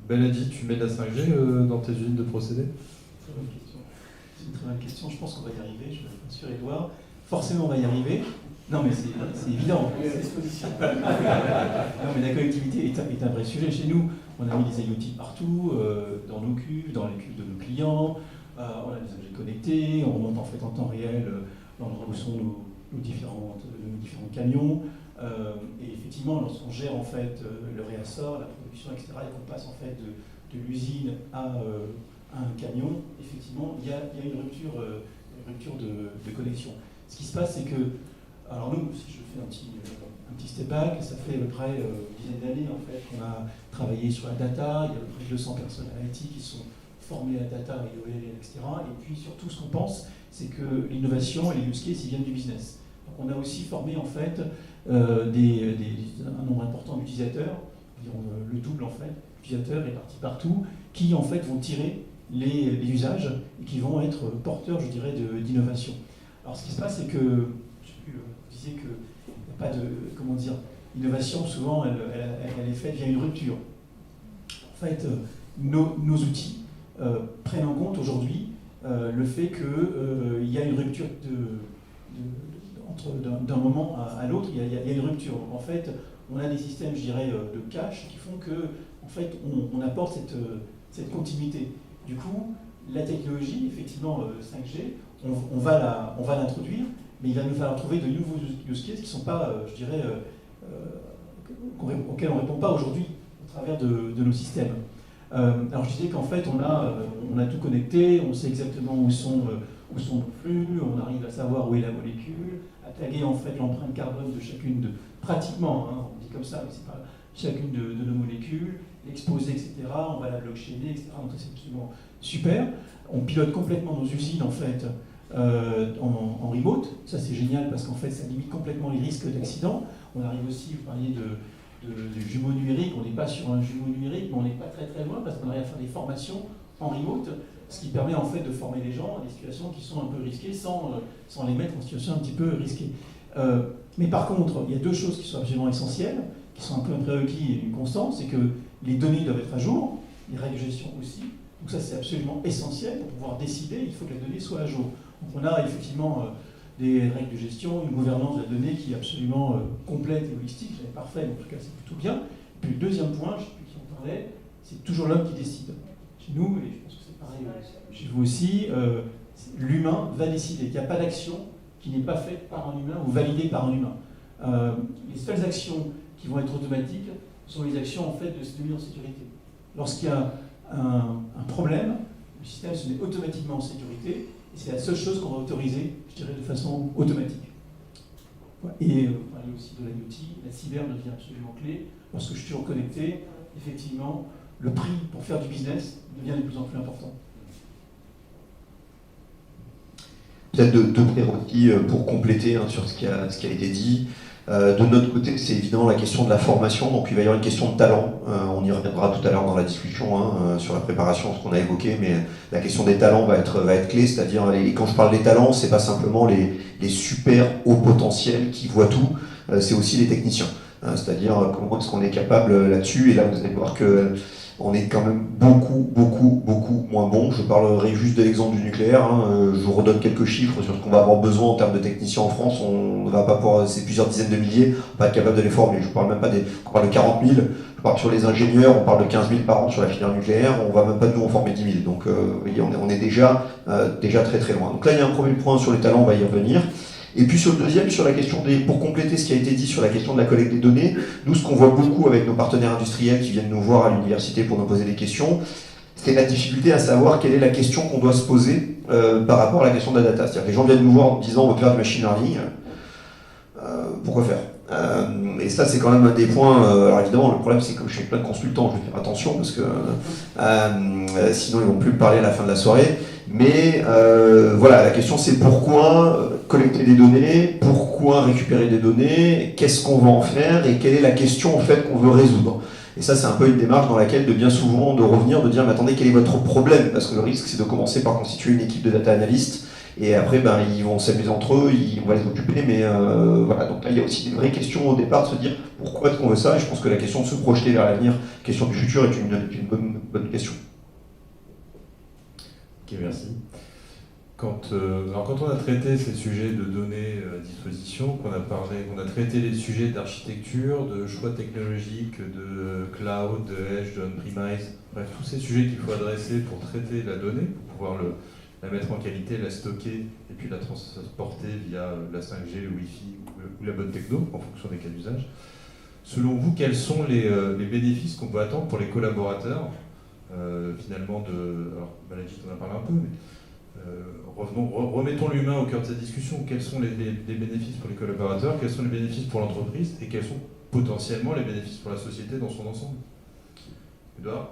Beladi, tu mets de la 5G dans tes usines de procédés ? Très bonne question. C'est une très bonne question, je pense qu'on va y arriver, je suis sûr Edouard. Forcément on va y arriver. Non mais c'est évident. Non mais la connectivité est un vrai sujet chez nous. On a mis des IoT partout, dans nos cuves, dans les cuves de nos clients, on a des objets connectés, on remonte en fait en temps réel l'endroit où sont nos différents camions. Et effectivement, lorsqu'on gère en fait le réassort, la production, etc., et qu'on passe en fait de l'usine à un camion, effectivement, il y a une rupture de connexion. Ce qui se passe, c'est que, alors nous, si je fais un petit step back, ça fait à peu près une dizaine d'années en fait qu'on a travaillé sur la data. Il y a à peu près 200 personnes à l'IT qui sont formées à la data, IOL, etc. Et puis surtout, ce qu'on pense, c'est que l'innovation et les use cases, ils viennent du business. Donc on a aussi formé en fait un nombre important d'utilisateurs, environ le double en fait, d'utilisateurs répartis partout, qui en fait vont tirer les usages et qui vont être porteurs, je dirais, d'innovation. Alors ce qui se passe, c'est que, je sais plus, vous disiez qu'il n'y a pas de, comment dire, innovation, souvent elle est faite via une rupture. En fait, nos outils prennent en compte aujourd'hui le fait qu'il y a une rupture d'un moment à l'autre, il y a une rupture. Donc en fait, on a des systèmes, je dirais, de cache qui font que, en fait, on apporte cette continuité. Du coup, la technologie, effectivement, 5G, on va l'introduire, mais il va nous falloir trouver de nouveaux use cases qui ne sont pas, je dirais, auxquels on ne répond pas aujourd'hui au travers de nos systèmes. Alors je disais qu'en fait, on a tout connecté, on sait exactement où sont nos flux, on arrive à savoir où est la molécule, à taguer en fait l'empreinte carbone de chacune pratiquement, hein, on dit comme ça, mais c'est pas chacune de nos molécules, l'exposer, etc. On va la blockchainer, etc. Donc c'est absolument super. On pilote complètement nos usines en fait en remote. Ça c'est génial parce qu'en fait ça limite complètement les risques d'accident. On arrive aussi, vous parliez de jumeaux numériques, on n'est pas sur un jumeau numérique, mais on n'est pas très très loin parce qu'on arrive à faire des formations en remote, ce qui permet en fait de former les gens à des situations qui sont un peu risquées sans les mettre en situation un petit peu risquée. Mais par contre, il y a deux choses qui sont absolument essentielles, qui sont un peu un prérequis et une constante, c'est que les données doivent être à jour, les règles de gestion aussi. Donc ça c'est absolument essentiel pour pouvoir décider, il faut que la donnée soit à jour. Donc on a effectivement des règles de gestion, une gouvernance de la donnée qui est absolument complète et holistique, jamais parfaite, en tout cas c'est plutôt bien. Et puis le deuxième point, je ne sais plus qui en parlait, c'est toujours l'homme qui décide. Chez nous, et je pense que c'est pareil chez vous aussi, l'humain va décider. Il n'y a pas d'action qui n'est pas faite par un humain ou validée par un humain. Les seules actions qui vont être automatiques sont les actions en fait de mise en sécurité. Lorsqu'il y a un problème, le système se met automatiquement en sécurité et c'est la seule chose qu'on va autoriser, je dirais, de façon automatique. Et vous parlez aussi de l'IoT, la cyber devient absolument clé. Lorsque je suis toujours connecté, effectivement, le prix pour faire du business devient de plus en plus important. Peut-être deux prérequis pour compléter sur ce qui a été dit. De notre côté, c'est évidemment la question de la formation, donc il va y avoir une question de talent. On y reviendra tout à l'heure dans la discussion sur la préparation, ce qu'on a évoqué, mais la question des talents va être clé, c'est-à-dire, quand je parle des talents, c'est pas simplement les super hauts potentiels qui voient tout, c'est aussi les techniciens. C'est-à-dire comment est-ce qu'on est capable là-dessus, et là vous allez voir que on est quand même beaucoup moins bon. Je parlerai juste de l'exemple du nucléaire. Je vous redonne quelques chiffres sur ce qu'on va avoir besoin en termes de techniciens en France. On ne va pas pouvoir, c'est plusieurs dizaines de milliers, on va pas être capable de les former. Je parle même pas on parle de 40 000. Je parle sur les ingénieurs, on parle de 15 000 par an sur la filière nucléaire. On va même pas nous en former 10 000. Donc, vous voyez, on est déjà très loin. Donc là, il y a un premier point sur les talents, on va y revenir. Et puis sur le deuxième, sur la question pour compléter ce qui a été dit sur la question de la collecte des données, nous ce qu'on voit beaucoup avec nos partenaires industriels qui viennent nous voir à l'université pour nous poser des questions, c'est la difficulté à savoir quelle est la question qu'on doit se poser par rapport à la question de la data. C'est-à-dire que les gens viennent nous voir en disant on veut faire du machine learning, pourquoi faire et ça c'est quand même un des points, alors évidemment le problème c'est que je suis plein de consultants, je vais faire attention parce que sinon ils vont plus me parler à la fin de la soirée. Mais voilà, la question c'est pourquoi collecter des données, pourquoi récupérer des données, qu'est-ce qu'on va en faire et quelle est la question en fait qu'on veut résoudre. Et ça c'est un peu une démarche dans laquelle de bien souvent de revenir, de dire mais attendez quel est votre problème, parce que le risque c'est de commencer par constituer une équipe de data analystes et après ils vont s'amuser entre eux, on va les occuper, mais voilà, donc là il y a aussi des vraies questions au départ, de se dire pourquoi est-ce qu'on veut ça, et je pense que la question de se projeter vers l'avenir, question du futur, est une bonne question. Ok, merci. Quand on a traité ces sujets de données à disposition, qu'on a traité les sujets d'architecture, de choix technologiques, de cloud, de edge, de on-premise, bref, tous ces sujets qu'il faut adresser pour traiter la donnée, pour pouvoir la mettre en qualité, la stocker et puis la transporter via la 5G, le Wi-Fi ou la bonne techno, en fonction des cas d'usage. Selon vous, quels sont les bénéfices qu'on peut attendre pour les collaborateurs finalement alors Balaji en a parlé un peu, mais remettons l'humain au cœur de cette discussion. Quels sont les bénéfices pour les collaborateurs, quels sont les bénéfices pour l'entreprise et quels sont potentiellement les bénéfices pour la société dans son ensemble? Edouard?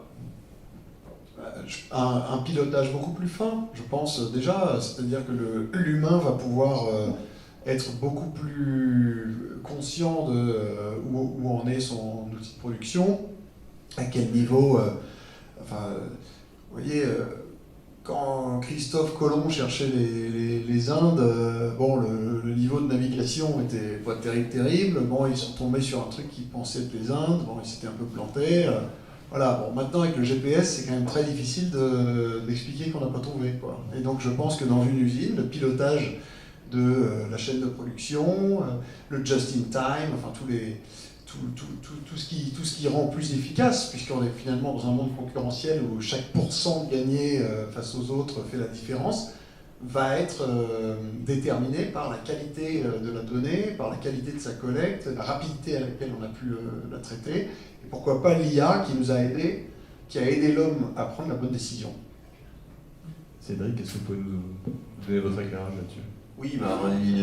Un pilotage beaucoup plus fin, je pense déjà, c'est-à-dire que l'humain va pouvoir être beaucoup plus conscient de où en est son outil de production, à quel niveau. Vous voyez, quand Christophe Colomb cherchait les Indes, le niveau de navigation était pas terrible. Bon, ils sont tombés sur un truc qu'ils pensaient être les Indes. Bon, ils s'étaient un peu plantés. Voilà. Bon, maintenant avec le GPS, c'est quand même très difficile d'expliquer qu'on n'a pas trouvé, quoi. Et donc, je pense que dans une usine, le pilotage de la chaîne de production, le just in time, enfin tout ce qui rend plus efficace, puisqu'on est finalement dans un monde concurrentiel où chaque pourcent gagné face aux autres fait la différence, va être déterminé par la qualité de la donnée, par la qualité de sa collecte, la rapidité à laquelle on a pu la traiter, et pourquoi pas l'IA qui nous a aidé, qui a aidé l'homme à prendre la bonne décision. Cédric, est-ce que vous pouvez nous donner votre éclairage là-dessus? Oui,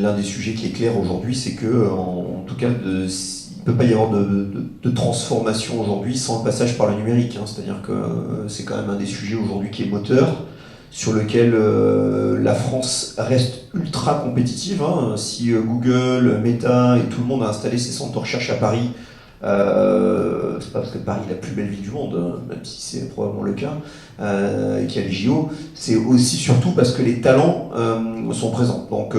l'un des sujets qui est clair aujourd'hui, c'est que, en tout cas, il ne peut pas y avoir de transformation aujourd'hui sans le passage par le numérique. C'est-à-dire que c'est quand même un des sujets aujourd'hui qui est moteur, sur lequel la France reste ultra compétitive. Si Google, Meta et tout le monde a installé ses centres de recherche à Paris, c'est pas parce que Paris est la plus belle ville du monde, même si c'est probablement le cas, et qu'il y a les JO, c'est aussi surtout parce que les talents sont présents. Donc,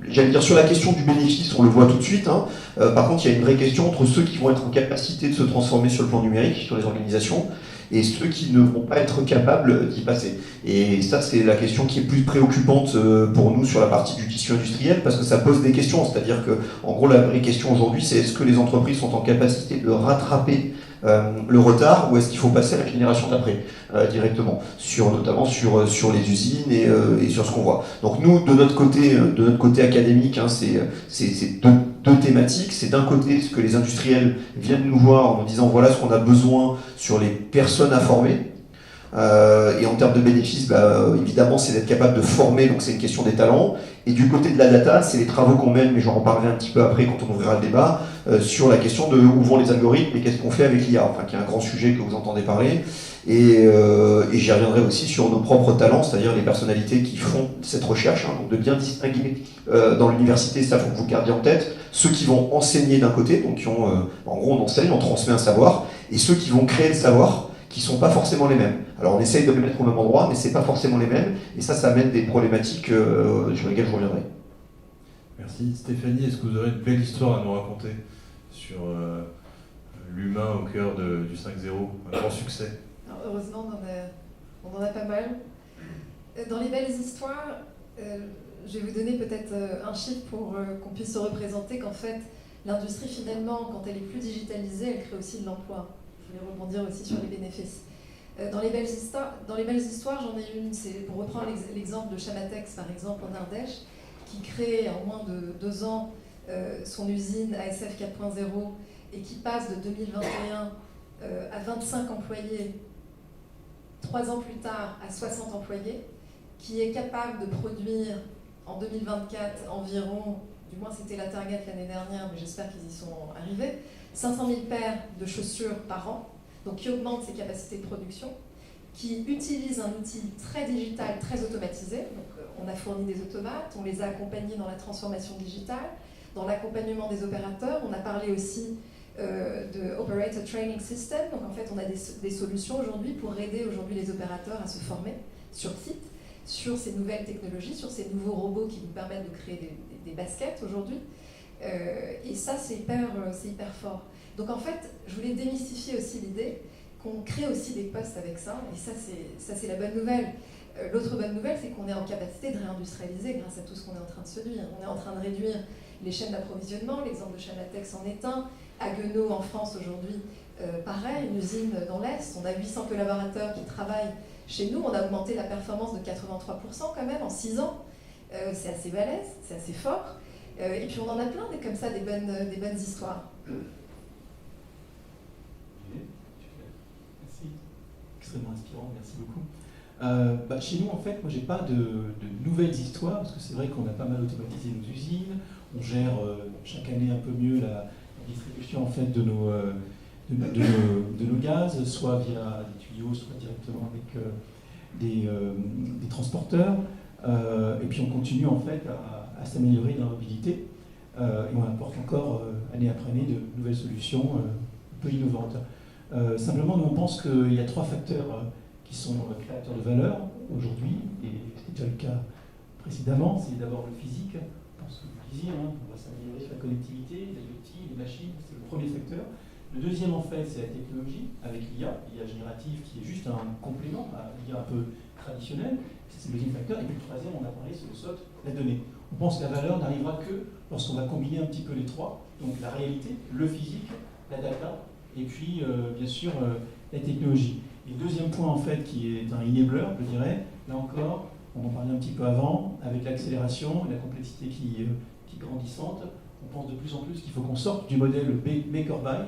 j'allais dire sur la question du bénéfice, on le voit tout de suite. Par contre, il y a une vraie question entre ceux qui vont être en capacité de se transformer sur le plan numérique, sur les organisations, et ceux qui ne vont pas être capables d'y passer. Et ça, c'est la question qui est plus préoccupante pour nous sur la partie du tissu industriel, parce que ça pose des questions. C'est-à-dire que, en gros, la vraie question aujourd'hui, c'est est-ce que les entreprises sont en capacité de rattraper le retard, ou est-ce qu'il faut passer à la génération d'après directement, notamment sur les usines et sur ce qu'on voit. Donc nous, de notre côté académique, hein, c'est deux thématiques. C'est d'un côté ce que les industriels viennent nous voir en nous disant voilà ce qu'on a besoin sur les personnes à former. Et en termes de bénéfices, évidemment, c'est d'être capable de former, donc c'est une question des talents. Et du côté de la data, c'est les travaux qu'on mène, mais j'en reparlerai un petit peu après quand on ouvrira le débat, sur la question de où vont les algorithmes et qu'est-ce qu'on fait avec l'IA, enfin, qui est un grand sujet que vous entendez parler. Et j'y reviendrai aussi sur nos propres talents, c'est-à-dire les personnalités qui font cette recherche, hein, donc de bien distinguer dans l'université, ça faut que vous gardiez en tête, ceux qui vont enseigner d'un côté, donc qui ont, en gros on enseigne, on transmet un savoir, et ceux qui vont créer le savoir, qui ne sont pas forcément les mêmes. Alors on essaye de les mettre au même endroit, mais ce n'est pas forcément les mêmes, et ça amène des problématiques sur lesquelles je reviendrai. Merci. Stéphanie, est-ce que vous aurez une belle histoire à nous raconter sur l'humain au cœur du 5.0, un grand succès? Alors, heureusement, on en a pas mal. Dans les belles histoires, je vais vous donner peut-être un chiffre pour qu'on puisse se représenter qu'en fait, l'industrie finalement, quand elle est plus digitalisée, elle crée aussi de l'emploi. Je voulais rebondir aussi sur les bénéfices. Dans les belles histoires, j'en ai une, c'est pour reprendre l'exemple de Chamatex, par exemple, en Ardèche, qui crée en moins de 2 ans son usine ASF 4.0 et qui passe de 2021 à 25 employés, 3 ans plus tard à 60 employés, qui est capable de produire en 2024 environ, du moins c'était la target l'année dernière, mais j'espère qu'ils y sont arrivés, 500 000 paires de chaussures par an, donc qui augmente ses capacités de production, qui utilise un outil très digital, très automatisé. Donc, on a fourni des automates, on les a accompagnés dans la transformation digitale, dans l'accompagnement des opérateurs. On a parlé aussi de Operator Training System. Donc en fait, on a des solutions aujourd'hui pour aider aujourd'hui les opérateurs à se former sur site, sur ces nouvelles technologies, sur ces nouveaux robots qui nous permettent de créer des baskets aujourd'hui. Et ça, c'est hyper fort. Donc en fait, je voulais démystifier aussi l'idée qu'on crée aussi des postes avec ça, et ça c'est la bonne nouvelle. L'autre bonne nouvelle, c'est qu'on est en capacité de réindustrialiser grâce à tout ce qu'on est en train de se dire. On est en train de réduire les chaînes d'approvisionnement, l'exemple de Chamatex en est un. Haguenau en France aujourd'hui, pareil, une usine dans l'Est, on a 800 collaborateurs qui travaillent chez nous, on a augmenté la performance de 83% quand même en 6 ans. C'est assez balèze, c'est assez fort. Et puis on en a plein comme ça, des bonnes histoires. Merci, extrêmement inspirant, merci beaucoup. Chez nous, en fait, moi, j'ai pas de nouvelles histoires, parce que c'est vrai qu'on a pas mal automatisé nos usines, on gère chaque année un peu mieux la distribution en fait, de nos gaz, soit via des tuyaux, soit directement avec des transporteurs. Et puis on continue en fait à s'améliorer dans la mobilité, et on apporte encore année après année de nouvelles solutions un peu innovantes. Simplement, nous on pense qu'il y a 3 facteurs qui sont créateurs de valeur aujourd'hui, et c'était déjà le cas précédemment. C'est d'abord le physique, je pense que vous le disiez, on va s'améliorer sur la connectivité, les outils, les machines, c'est le premier facteur. Le deuxième en fait, c'est la technologie, avec l'IA générative qui est juste un complément à l'IA un peu traditionnelle, c'est le deuxième facteur. Et puis le troisième, on a parlé, c'est le SOT, la donnée. On pense que la valeur n'arrivera que lorsqu'on va combiner un petit peu les 3, donc la réalité, le physique, la data, et puis bien sûr la technologie. Et le deuxième point en fait qui est un enabler, je dirais, là encore, on en parlait un petit peu avant, avec l'accélération et la complexité qui est grandissante, on pense de plus en plus qu'il faut qu'on sorte du modèle make or buy,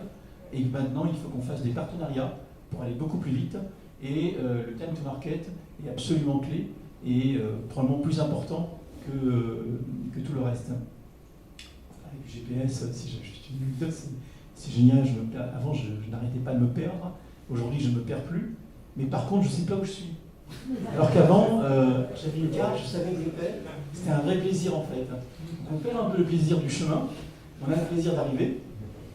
et maintenant il faut qu'on fasse des partenariats pour aller beaucoup plus vite, et le time to market est absolument clé, et probablement plus important que tout le reste. Avec le GPS, c'est génial, avant je n'arrêtais pas de me perdre, aujourd'hui je ne me perds plus, mais par contre je ne sais pas où je suis. Alors qu'avant, j'avais une carte, je savais où j'étais, c'était un vrai plaisir en fait. Donc on perd un peu le plaisir du chemin, on a le plaisir d'arriver,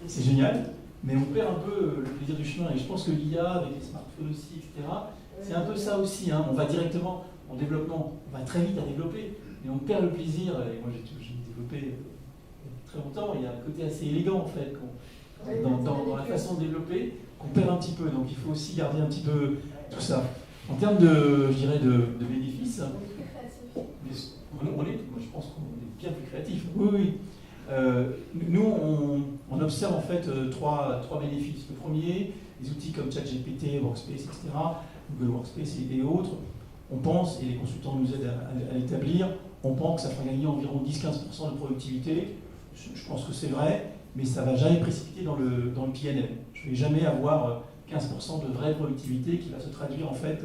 c'est génial, mais on perd un peu le plaisir du chemin, et je pense que l'IA, avec les smartphones aussi, etc., c'est un peu ça aussi, hein. On va directement en développement, on va très vite à développer, mais on perd le plaisir, et moi j'ai développé très longtemps, il y a un côté assez élégant en fait, dans la façon de développer, qu'on perd un petit peu. Donc il faut aussi garder un petit peu tout ça. En termes de, je dirais, de bénéfices, moi je pense qu'on est bien plus créatifs. Oui, oui. Nous, on observe en fait trois bénéfices. Le premier, des outils comme ChatGPT, Workspace, etc., Google Workspace et autres, on pense, et les consultants nous aident à l'établir, on pense que ça fera gagner environ 10-15% de productivité. Je pense que c'est vrai, mais ça ne va jamais précipiter dans le PNL. Je ne vais jamais avoir 15% de vraie productivité qui va se traduire en fait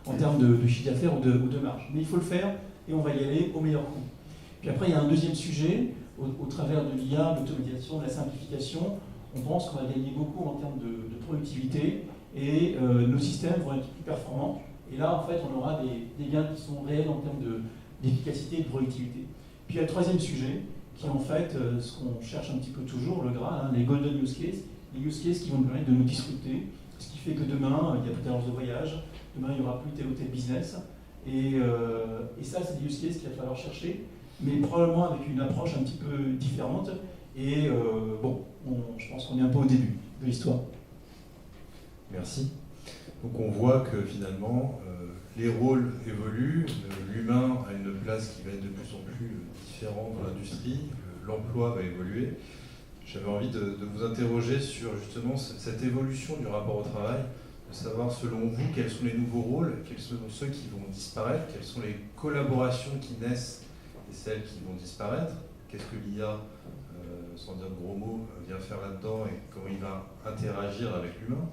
en termes de chiffre d'affaires ou de marge. Mais il faut le faire et on va y aller au meilleur coût. Puis après, il y a un deuxième sujet, au travers de l'IA, de l'automatisation, de la simplification, on pense qu'on va gagner beaucoup en termes de productivité et nos systèmes vont être plus performants. Et là, en fait, on aura des gains qui sont réels en termes d'efficacité et de productivité. Puis il y a le troisième sujet, qui est en fait ce qu'on cherche un petit peu toujours, le Graal, les golden use cases, les use cases qui vont nous permettre de nous disrupter, ce qui fait que demain, il y a plus d'agence de voyage, demain, il n'y aura plus tel ou tel business. Et ça, c'est des use cases qu'il va falloir chercher, mais probablement avec une approche un petit peu différente. Et je pense qu'on est un peu au début de l'histoire. Merci. Donc on voit que finalement, les rôles évoluent, l'humain a une place qui va être de plus en plus différente dans l'industrie, l'emploi va évoluer. J'avais envie de vous interroger sur justement cette évolution du rapport au travail, de savoir selon vous quels sont les nouveaux rôles, quels sont ceux qui vont disparaître, quelles sont les collaborations qui naissent et celles qui vont disparaître, qu'est-ce que l'IA, sans dire de gros mots, vient faire là-dedans et comment il va interagir avec l'humain.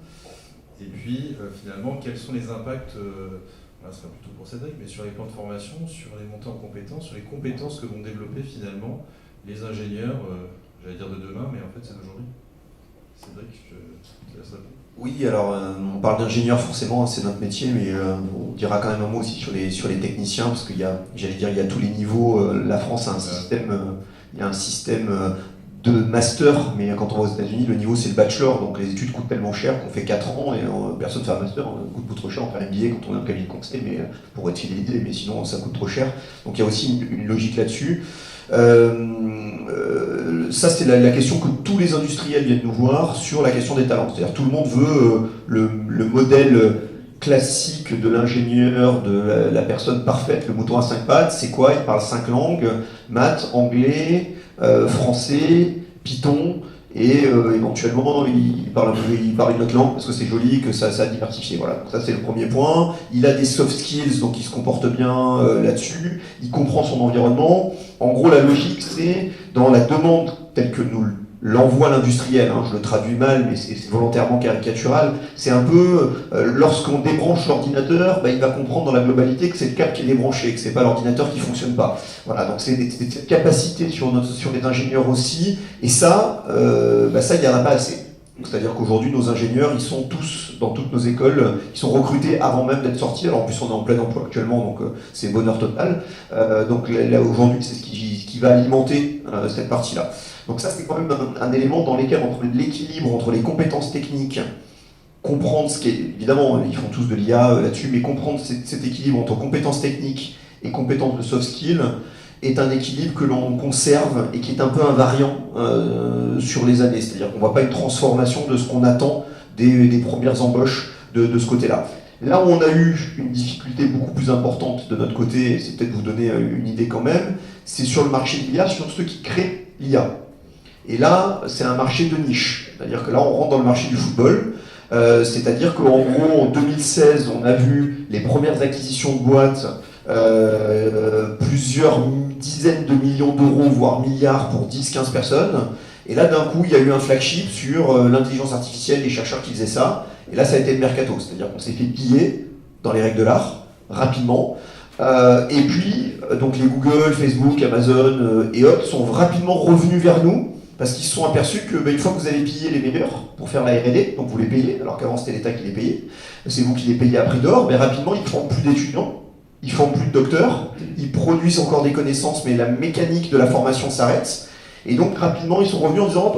Et puis finalement, quels sont les impacts, là ce sera plutôt pour Cédric, mais sur les plans de formation, sur les montées en compétences, sur les compétences que vont développer finalement les ingénieurs, j'allais dire de demain, mais en fait c'est d'aujourd'hui. Cédric, je te laisse répondre. Oui, alors on parle d'ingénieurs forcément, c'est notre métier, mais on dira quand même un mot aussi sur les techniciens, parce qu'il y a, j'allais dire, il y a tous les niveaux. La France a un système, il y a un système de master, mais quand on va aux États-Unis, le niveau c'est le bachelor, donc les études coûtent tellement cher qu'on fait 4 ans et personne ne fait un master, coûte beaucoup trop cher, on fait un billet quand on est en cabinet de conseil, mais pour être fidélisé, mais sinon ça coûte trop cher. Donc il y a aussi une logique là-dessus. Ça c'est la question que tous les industriels viennent nous voir sur la question des talents. C'est-à-dire tout le monde veut le modèle classique de l'ingénieur, de la personne parfaite, le mouton à 5 pattes. C'est quoi? Il parle 5 langues, maths, anglais, français, Python, et éventuellement il parle une autre langue parce que c'est joli, que ça a diversifié. Voilà. Donc ça c'est le premier point. Il a des soft skills, donc il se comporte bien là-dessus, il comprend son environnement. En gros, la logique, c'est dans la demande telle que nous l'envoie l'industriel, je le traduis mal, mais c'est volontairement caricatural, c'est un peu, lorsqu'on débranche l'ordinateur, il va comprendre dans la globalité que c'est le câble qui est débranché, que c'est pas l'ordinateur qui fonctionne pas. Voilà, donc c'est cette capacité sur les ingénieurs aussi, et ça, ça, il n'y en a pas assez. C'est-à-dire qu'aujourd'hui, nos ingénieurs, ils sont tous, dans toutes nos écoles, ils sont recrutés avant même d'être sortis. Alors en plus, on est en plein emploi actuellement, donc c'est bonheur total. Donc là aujourd'hui, c'est ce qui va alimenter cette partie-là. Donc ça, c'est quand même un élément dans lequel on trouve l'équilibre entre les compétences techniques, comprendre ce qui est, évidemment, ils font tous de l'IA là-dessus, mais comprendre cet équilibre entre compétences techniques et compétences de soft skills est un équilibre que l'on conserve et qui est un peu invariant sur les années. C'est-à-dire qu'on ne voit pas une transformation de ce qu'on attend des premières embauches de ce côté-là. Là où on a eu une difficulté beaucoup plus importante de notre côté, et c'est peut-être vous donner une idée quand même, c'est sur le marché de l'IA, sur ceux qui créent l'IA. Et là, c'est un marché de niche. C'est-à-dire que là, on rentre dans le marché du football. C'est-à-dire qu'en gros, en 2016, on a vu les premières acquisitions de boîtes, plusieurs dizaines de millions d'euros, voire milliards pour 10-15 personnes. Et là, d'un coup, il y a eu un flagship sur l'intelligence artificielle, les chercheurs qui faisaient ça. Et là, ça a été le mercato. C'est-à-dire qu'on s'est fait piller dans les règles de l'art, rapidement. Et puis, donc les Google, Facebook, Amazon et autres sont rapidement revenus vers nous parce qu'ils se sont aperçus que une fois que vous avez pillé les meilleurs pour faire la R&D, donc vous les payez, alors qu'avant c'était l'État qui les payait, c'est vous qui les payez à prix d'or, mais rapidement ils ne forment plus d'étudiants, ils ne forment plus de docteurs, ils produisent encore des connaissances, mais la mécanique de la formation s'arrête. Et donc rapidement ils sont revenus en disant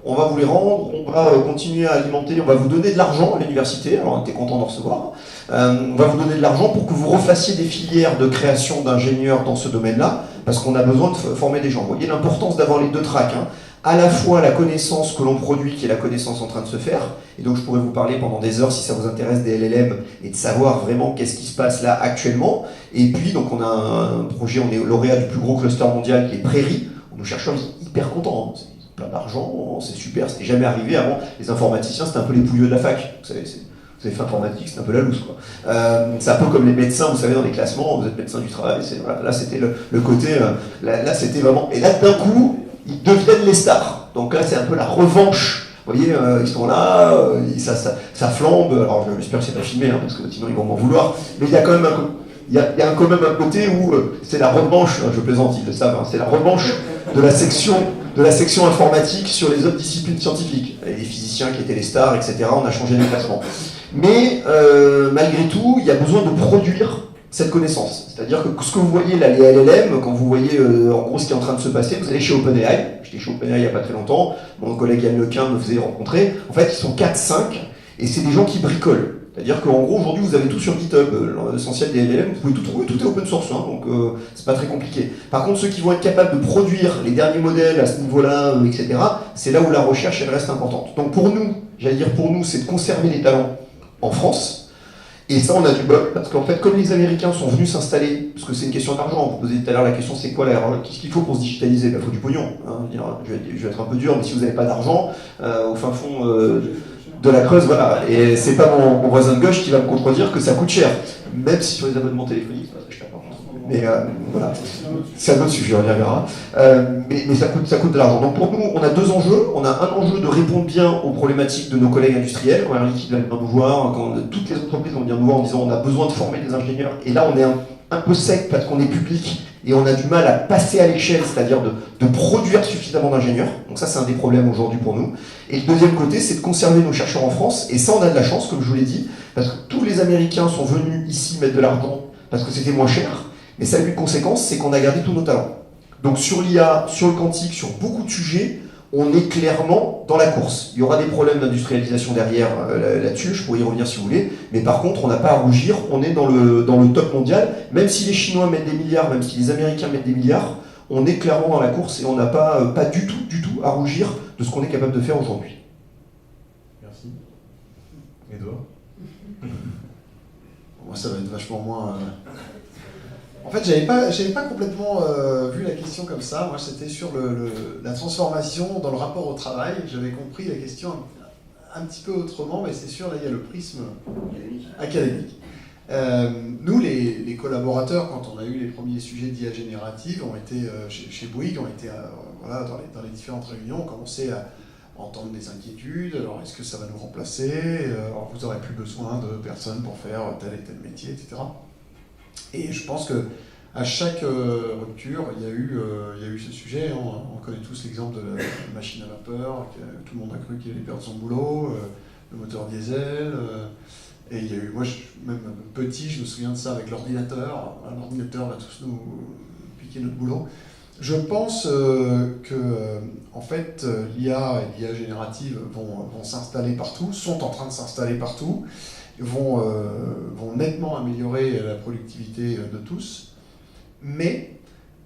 on va vous les rendre, on va continuer à alimenter, on va vous donner de l'argent à l'université, alors on était content d'en recevoir, on va vous donner de l'argent pour que vous refassiez des filières de création d'ingénieurs dans ce domaine-là, parce qu'on a besoin de former des gens. Vous voyez l'importance d'avoir les deux tracks, à la fois la connaissance que l'on produit, qui est la connaissance en train de se faire, et donc je pourrais vous parler pendant des heures si ça vous intéresse des LLM et de savoir vraiment qu'est-ce qui se passe là actuellement. Et puis donc on a un projet, on est lauréat du plus gros cluster mondial qui est Prairie, où nos chercheurs sont hyper contents, hein. C'est plein d'argent, c'est super, c'était jamais arrivé avant. Les informaticiens c'était un peu les pouilleux de la fac, vous savez, vous avez fait informatique, c'est un peu la loose, quoi. C'est un peu comme les médecins, vous savez, dans les classements, vous êtes médecin du travail, voilà, là c'était le côté, là c'était vraiment, et là d'un coup, ils deviennent les stars. Donc là c'est un peu la revanche, vous voyez, ils sont là, ça flambe, alors j'espère que c'est pas filmé, hein, parce que sinon ils vont m'en vouloir, mais il y a quand même quand même un côté où c'est la revanche, hein, je plaisante, ils le savent, hein, c'est la revanche de la section informatique sur les autres disciplines scientifiques. Les physiciens qui étaient les stars, etc., on a changé les classements. Mais malgré tout, il y a besoin de produire cette connaissance. C'est-à-dire que ce que vous voyez là, les LLM, quand vous voyez en gros ce qui est en train de se passer, vous allez chez OpenAI, j'étais chez OpenAI il n'y a pas très longtemps, mon collègue Yann Lequin me faisait rencontrer, en fait ils sont 4-5, et c'est des gens qui bricolent. C'est-à-dire qu'en gros, aujourd'hui, vous avez tout sur GitHub, l'essentiel des LLM, vous pouvez tout trouver, tout est open source, hein, donc c'est pas très compliqué. Par contre, ceux qui vont être capables de produire les derniers modèles à ce niveau-là, etc., c'est là où la recherche, elle reste importante. Donc pour nous, c'est de conserver les talents en France, et ça, on a du bol, parce qu'en fait, comme les Américains sont venus s'installer, parce que c'est une question d'argent, vous posez tout à l'heure la question, c'est quoi qu'est-ce qu'il faut pour se digitaliser? Il faut du pognon, hein, je vais être un peu dur, mais si vous n'avez pas d'argent, au fin fond de la Creuse, voilà, et c'est pas mon voisin de gauche qui va me contredire que ça coûte cher, même si sur les abonnements téléphoniques, ça ne cher pas. Mais voilà, c'est un autre sujet, on y reviendra. Mais ça coûte de l'argent. Donc pour nous, on a deux enjeux. On a un enjeu de répondre bien aux problématiques de nos collègues industriels. Quand Air Liquide va venir nous voir, quand toutes les entreprises vont venir nous voir en disant on a besoin de former des ingénieurs. Et là, on est un peu sec parce qu'on est public et on a du mal à passer à l'échelle, c'est-à-dire de produire suffisamment d'ingénieurs. Donc ça, c'est un des problèmes aujourd'hui pour nous. Et le deuxième côté, c'est de conserver nos chercheurs en France. Et ça, on a de la chance, comme je vous l'ai dit, parce que tous les Américains sont venus ici mettre de l'argent parce que c'était moins cher. Mais ça a eu une conséquence, c'est qu'on a gardé tous nos talents. Donc sur l'IA, sur le quantique, sur beaucoup de sujets, on est clairement dans la course. Il y aura des problèmes d'industrialisation derrière là-dessus, je pourrais y revenir si vous voulez, mais par contre, on n'a pas à rougir, on est dans le top mondial, même si les Chinois mettent des milliards, même si les Américains mettent des milliards, on est clairement dans la course et on n'a pas du tout à rougir de ce qu'on est capable de faire aujourd'hui. Merci. Edouard? Moi, ça va être vachement moins... En fait, j'avais pas complètement vu la question comme ça. Moi, c'était sur la transformation dans le rapport au travail. J'avais compris la question un petit peu autrement, mais c'est sûr, là, il y a le prisme académique. Nous, les collaborateurs, quand on a eu les premiers sujets d'IA générative, ont été chez Bouygues, ont été voilà, dans les différentes réunions, on commençait à entendre des inquiétudes. Alors, est-ce que ça va nous remplacer? Alors, vous n'aurez plus besoin de personnes pour faire tel et tel métier, etc. Et je pense qu'à chaque rupture, il y a eu ce sujet. On connaît tous l'exemple de la machine à vapeur, que tout le monde a cru qu'il allait perdre son boulot, le moteur diesel. Et il y a eu, moi, même petit, je me souviens de ça avec l'ordinateur. L'ordinateur va tous nous piquer notre boulot. Je pense en fait, l'IA et l'IA générative vont s'installer partout, sont en train de s'installer partout, vont nettement améliorer la productivité de tous. Mais,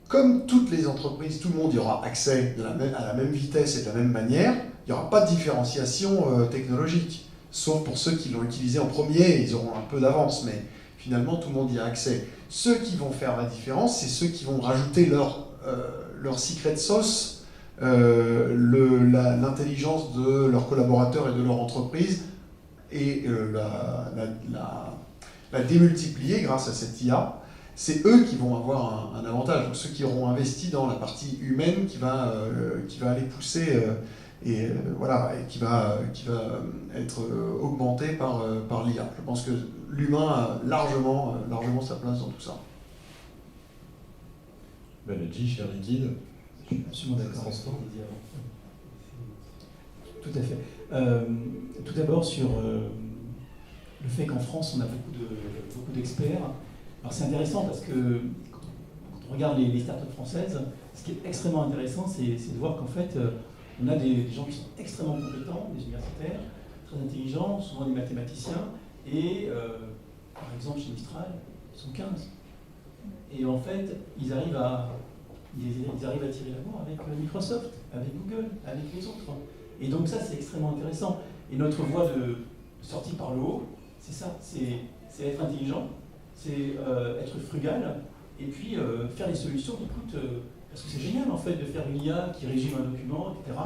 comme toutes les entreprises, tout le monde y aura accès à la même vitesse et de la même manière, il n'y aura pas de différenciation technologique. Sauf pour ceux qui l'ont utilisé en premier, ils auront un peu d'avance, mais finalement tout le monde y a accès. Ceux qui vont faire la différence, c'est ceux qui vont rajouter leur secret sauce, l'intelligence de leurs collaborateurs et de leur entreprise, et la démultiplier grâce à cette IA. C'est eux qui vont avoir un avantage, ceux qui auront investi dans la partie humaine qui va aller pousser voilà, et qui va être augmenté par l'IA. Je pense que l'humain a largement sa place dans tout ça. Banerjee, chez Air Liquide. Je suis absolument d'accord. Tout à fait. Tout d'abord sur le fait qu'en France on a beaucoup d'experts. Alors c'est intéressant parce que quand on regarde les startups françaises, ce qui est extrêmement intéressant, c'est de voir qu'en fait on a des gens qui sont extrêmement compétents, des universitaires, très intelligents, souvent des mathématiciens, et par exemple chez Mistral, ils sont 15. Et en fait, ils arrivent à ils arrivent à tirer la bourre avec Microsoft, avec Google, avec les autres. Et donc ça, c'est extrêmement intéressant. Et notre voie de sortie par le haut, c'est ça, c'est être intelligent, c'est être frugal, et puis faire des solutions qui coûtent... parce que c'est génial, en fait, de faire une IA qui résume un document, etc.,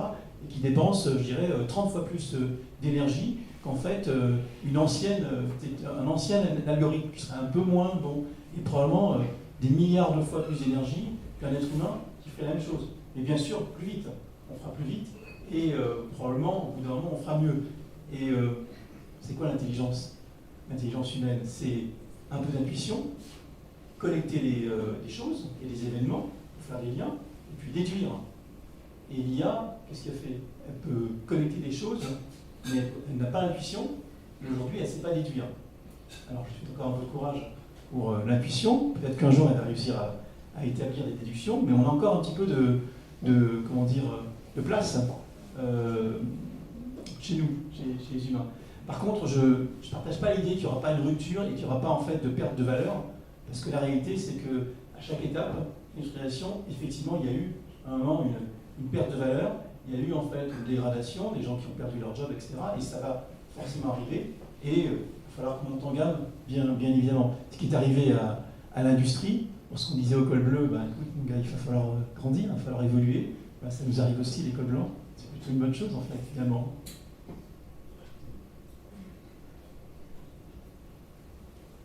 et qui dépense, je dirais, 30 fois plus d'énergie qu'en fait un ancien algorithme qui serait un peu moins bon, et probablement des milliards de fois plus d'énergie qu'un être humain qui fait la même chose. Mais bien sûr, plus vite. On fera plus vite, et probablement, au bout d'un moment, on fera mieux. Et c'est quoi l'intelligence? L'intelligence humaine, c'est un peu d'intuition, connecter les choses et les événements, pour faire des liens, et puis déduire. Et l'IA, qu'est-ce qu'elle fait? Elle peut connecter des choses, mais elle n'a pas l'intuition, mais aujourd'hui, elle ne sait pas déduire. Alors, je suis encore un peu de courage pour l'intuition. Peut-être qu'un jour, elle va réussir à établir des déductions, mais on a encore un petit peu de place chez nous, chez les humains. Par contre, je ne partage pas l'idée qu'il n'y aura pas une rupture et qu'il n'y aura pas en fait de perte de valeur, parce que la réalité, c'est qu'à chaque étape d'industrialisation, effectivement, il y a eu à un moment une perte de valeur, il y a eu en fait une dégradation, des gens qui ont perdu leur job, etc. Et ça va forcément arriver, et il va falloir qu'on monte en gamme, bien évidemment. Ce qui est arrivé à l'industrie, lorsqu'on disait au col bleu, bah, écoute mon gars, il va falloir grandir, il va falloir évoluer, bah, ça nous arrive aussi les cols blancs, c'est plutôt une bonne chose en fait, finalement.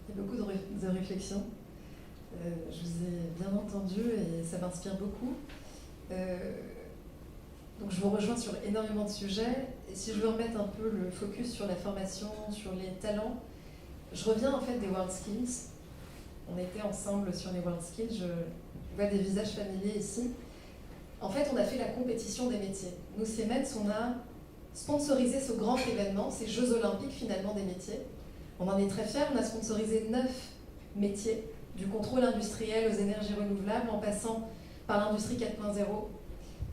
Il y a beaucoup de réflexions. Je vous ai bien entendu et ça m'inspire beaucoup. Donc je vous rejoins sur énormément de sujets. Et si je veux remettre un peu le focus sur la formation, sur les talents, je reviens en fait des World Skills. On était ensemble sur les World Skills. Je vois des visages familiers ici. En fait, on a fait la compétition des métiers. Nous, Siemens, on a sponsorisé ce grand événement, ces Jeux Olympiques finalement des métiers. On en est très fiers. On a sponsorisé 9 métiers, du contrôle industriel aux énergies renouvelables, en passant par l'industrie 4.0.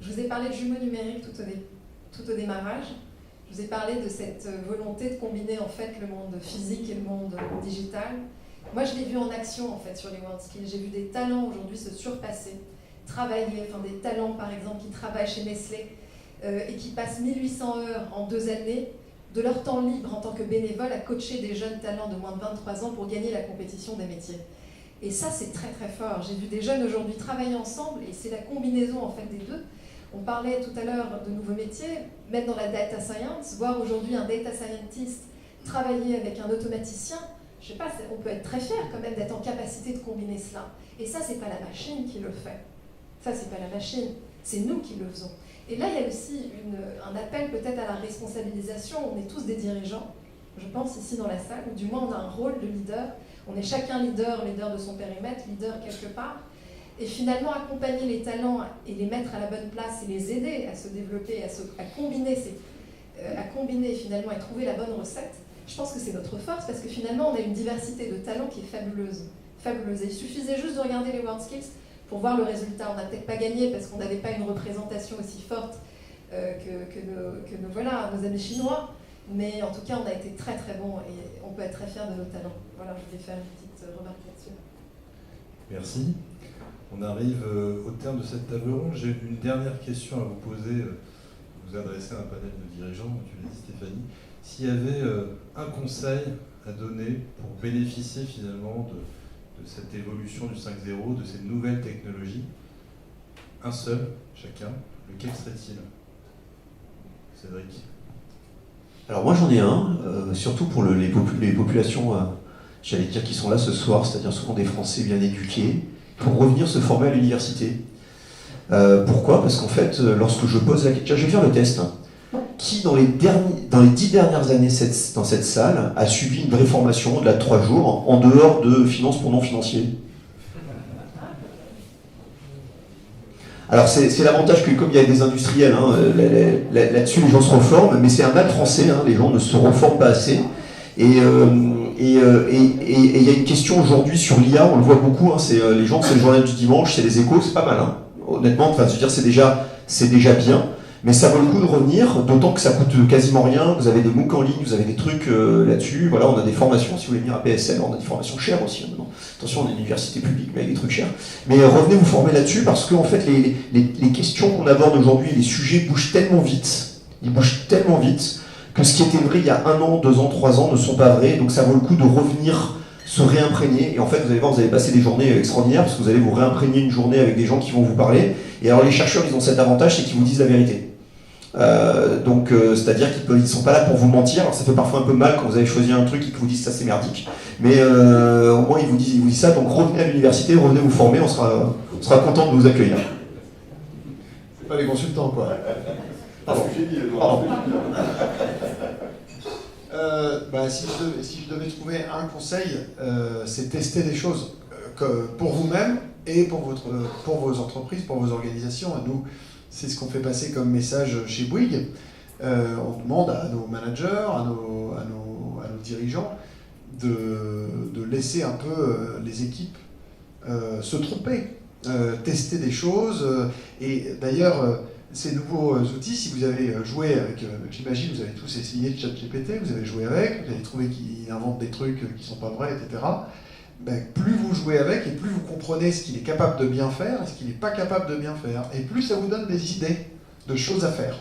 Je vous ai parlé de jumeaux numériques tout au démarrage. Je vous ai parlé de cette volonté de combiner en fait le monde physique et le monde digital. Moi, je l'ai vu en action en fait sur les World Skills. J'ai vu des talents aujourd'hui se surpasser, travailler, enfin des talents par exemple qui travaillent chez Nestlé et qui passent 1800 heures en 2 années de leur temps libre en tant que bénévole à coacher des jeunes talents de moins de 23 ans pour gagner la compétition des métiers. Et ça, c'est très très fort. J'ai vu des jeunes aujourd'hui travailler ensemble et c'est la combinaison en fait des deux. On parlait tout à l'heure de nouveaux métiers, mettre dans la data science, voir aujourd'hui un data scientist travailler avec un automaticien. Je sais pas, on peut être très fier quand même d'être en capacité de combiner cela. Et ça, c'est pas la machine qui le fait. Ça, c'est pas la machine, c'est nous qui le faisons. Et là, il y a aussi un appel peut-être à la responsabilisation. On est tous des dirigeants, je pense, ici dans la salle, ou du moins on a un rôle de leader. On est chacun leader de son périmètre, leader quelque part. Et finalement, accompagner les talents et les mettre à la bonne place et les aider à se développer, à combiner finalement et trouver la bonne recette, je pense que c'est notre force parce que finalement, on a une diversité de talents qui est fabuleuse. Fabuleuse. Et il suffisait juste de regarder les World Skills pour voir le résultat. On n'a peut-être pas gagné parce qu'on n'avait pas une représentation aussi forte que nos amis chinois, mais en tout cas, on a été très très bons et on peut être très fiers de nos talents. Voilà, je voulais faire une petite remarque là-dessus. Merci. On arrive au terme de cette table ronde. J'ai une dernière question à vous poser, vous adresser à un panel de dirigeants, tu l'as dit Stéphanie. S'il y avait un conseil à donner pour bénéficier finalement de cette évolution du 5.0, de ces nouvelles technologies, un seul, chacun, lequel serait-il? Cédric. Alors moi j'en ai un, surtout pour les populations, j'allais dire, qui sont là ce soir, c'est-à-dire souvent des Français bien éduqués, pour revenir se former à l'université. Pourquoi? Parce qu'en fait, lorsque je pose la question, je vais faire le test, hein. Qui dans les 10 dernières années dans cette salle a suivi une vraie formation de 3 jours en dehors de finances pour non-financiers? Alors c'est l'avantage que comme il y a des industriels, hein, là-dessus les gens se reforment, mais c'est un mal français, hein, les gens ne se reforment pas assez. Et il y a une question aujourd'hui sur l'IA, on le voit beaucoup, hein, les gens, c'est le journal du dimanche, c'est les échos, c'est pas mal. Hein. Honnêtement, je veux dire, c'est déjà bien. Mais ça vaut le coup de revenir, d'autant que ça coûte quasiment rien. Vous avez des MOOC en ligne, vous avez des trucs là-dessus. Voilà, on a des formations. Si vous voulez venir à PSL, on a des formations chères aussi. Maintenant. Attention, on est une université publique, mais avec des trucs chers. Mais revenez vous former là-dessus parce que en fait, les questions qu'on aborde aujourd'hui, les sujets bougent tellement vite. Ils bougent tellement vite que ce qui était vrai il y a 1 an, 2 ans, 3 ans ne sont pas vrais. Donc ça vaut le coup de revenir se réimprégner. Et en fait, vous allez voir, vous allez passer des journées extraordinaires parce que vous allez vous réimprégner une journée avec des gens qui vont vous parler. Et alors, les chercheurs, ils ont cet avantage, c'est qu'ils vous disent la vérité. C'est-à-dire qu'ils ne sont pas là pour vous mentir. Alors, ça fait parfois un peu mal quand vous avez choisi un truc et qu'ils vous disent ça c'est merdique, mais au moins ils vous disent ça. Donc revenez à l'université, revenez vous former, on sera content de vous accueillir. C'est pas les consultants quoi. Pardon. Si je devais trouver un conseil, c'est tester des choses pour vous-même et pour vos entreprises, pour vos organisations. Et nous, c'est ce qu'on fait passer comme message chez Bouygues. On demande à nos managers, à nos dirigeants de laisser un peu les équipes se tromper, tester des choses. Et d'ailleurs, ces nouveaux outils, si vous avez joué avec, j'imagine, vous avez tous essayé ChatGPT, vous avez joué avec, vous avez trouvé qu'il invente des trucs qui ne sont pas vrais, etc. Ben, plus vous jouez avec et plus vous comprenez ce qu'il est capable de bien faire et ce qu'il n'est pas capable de bien faire. Et plus ça vous donne des idées de choses à faire.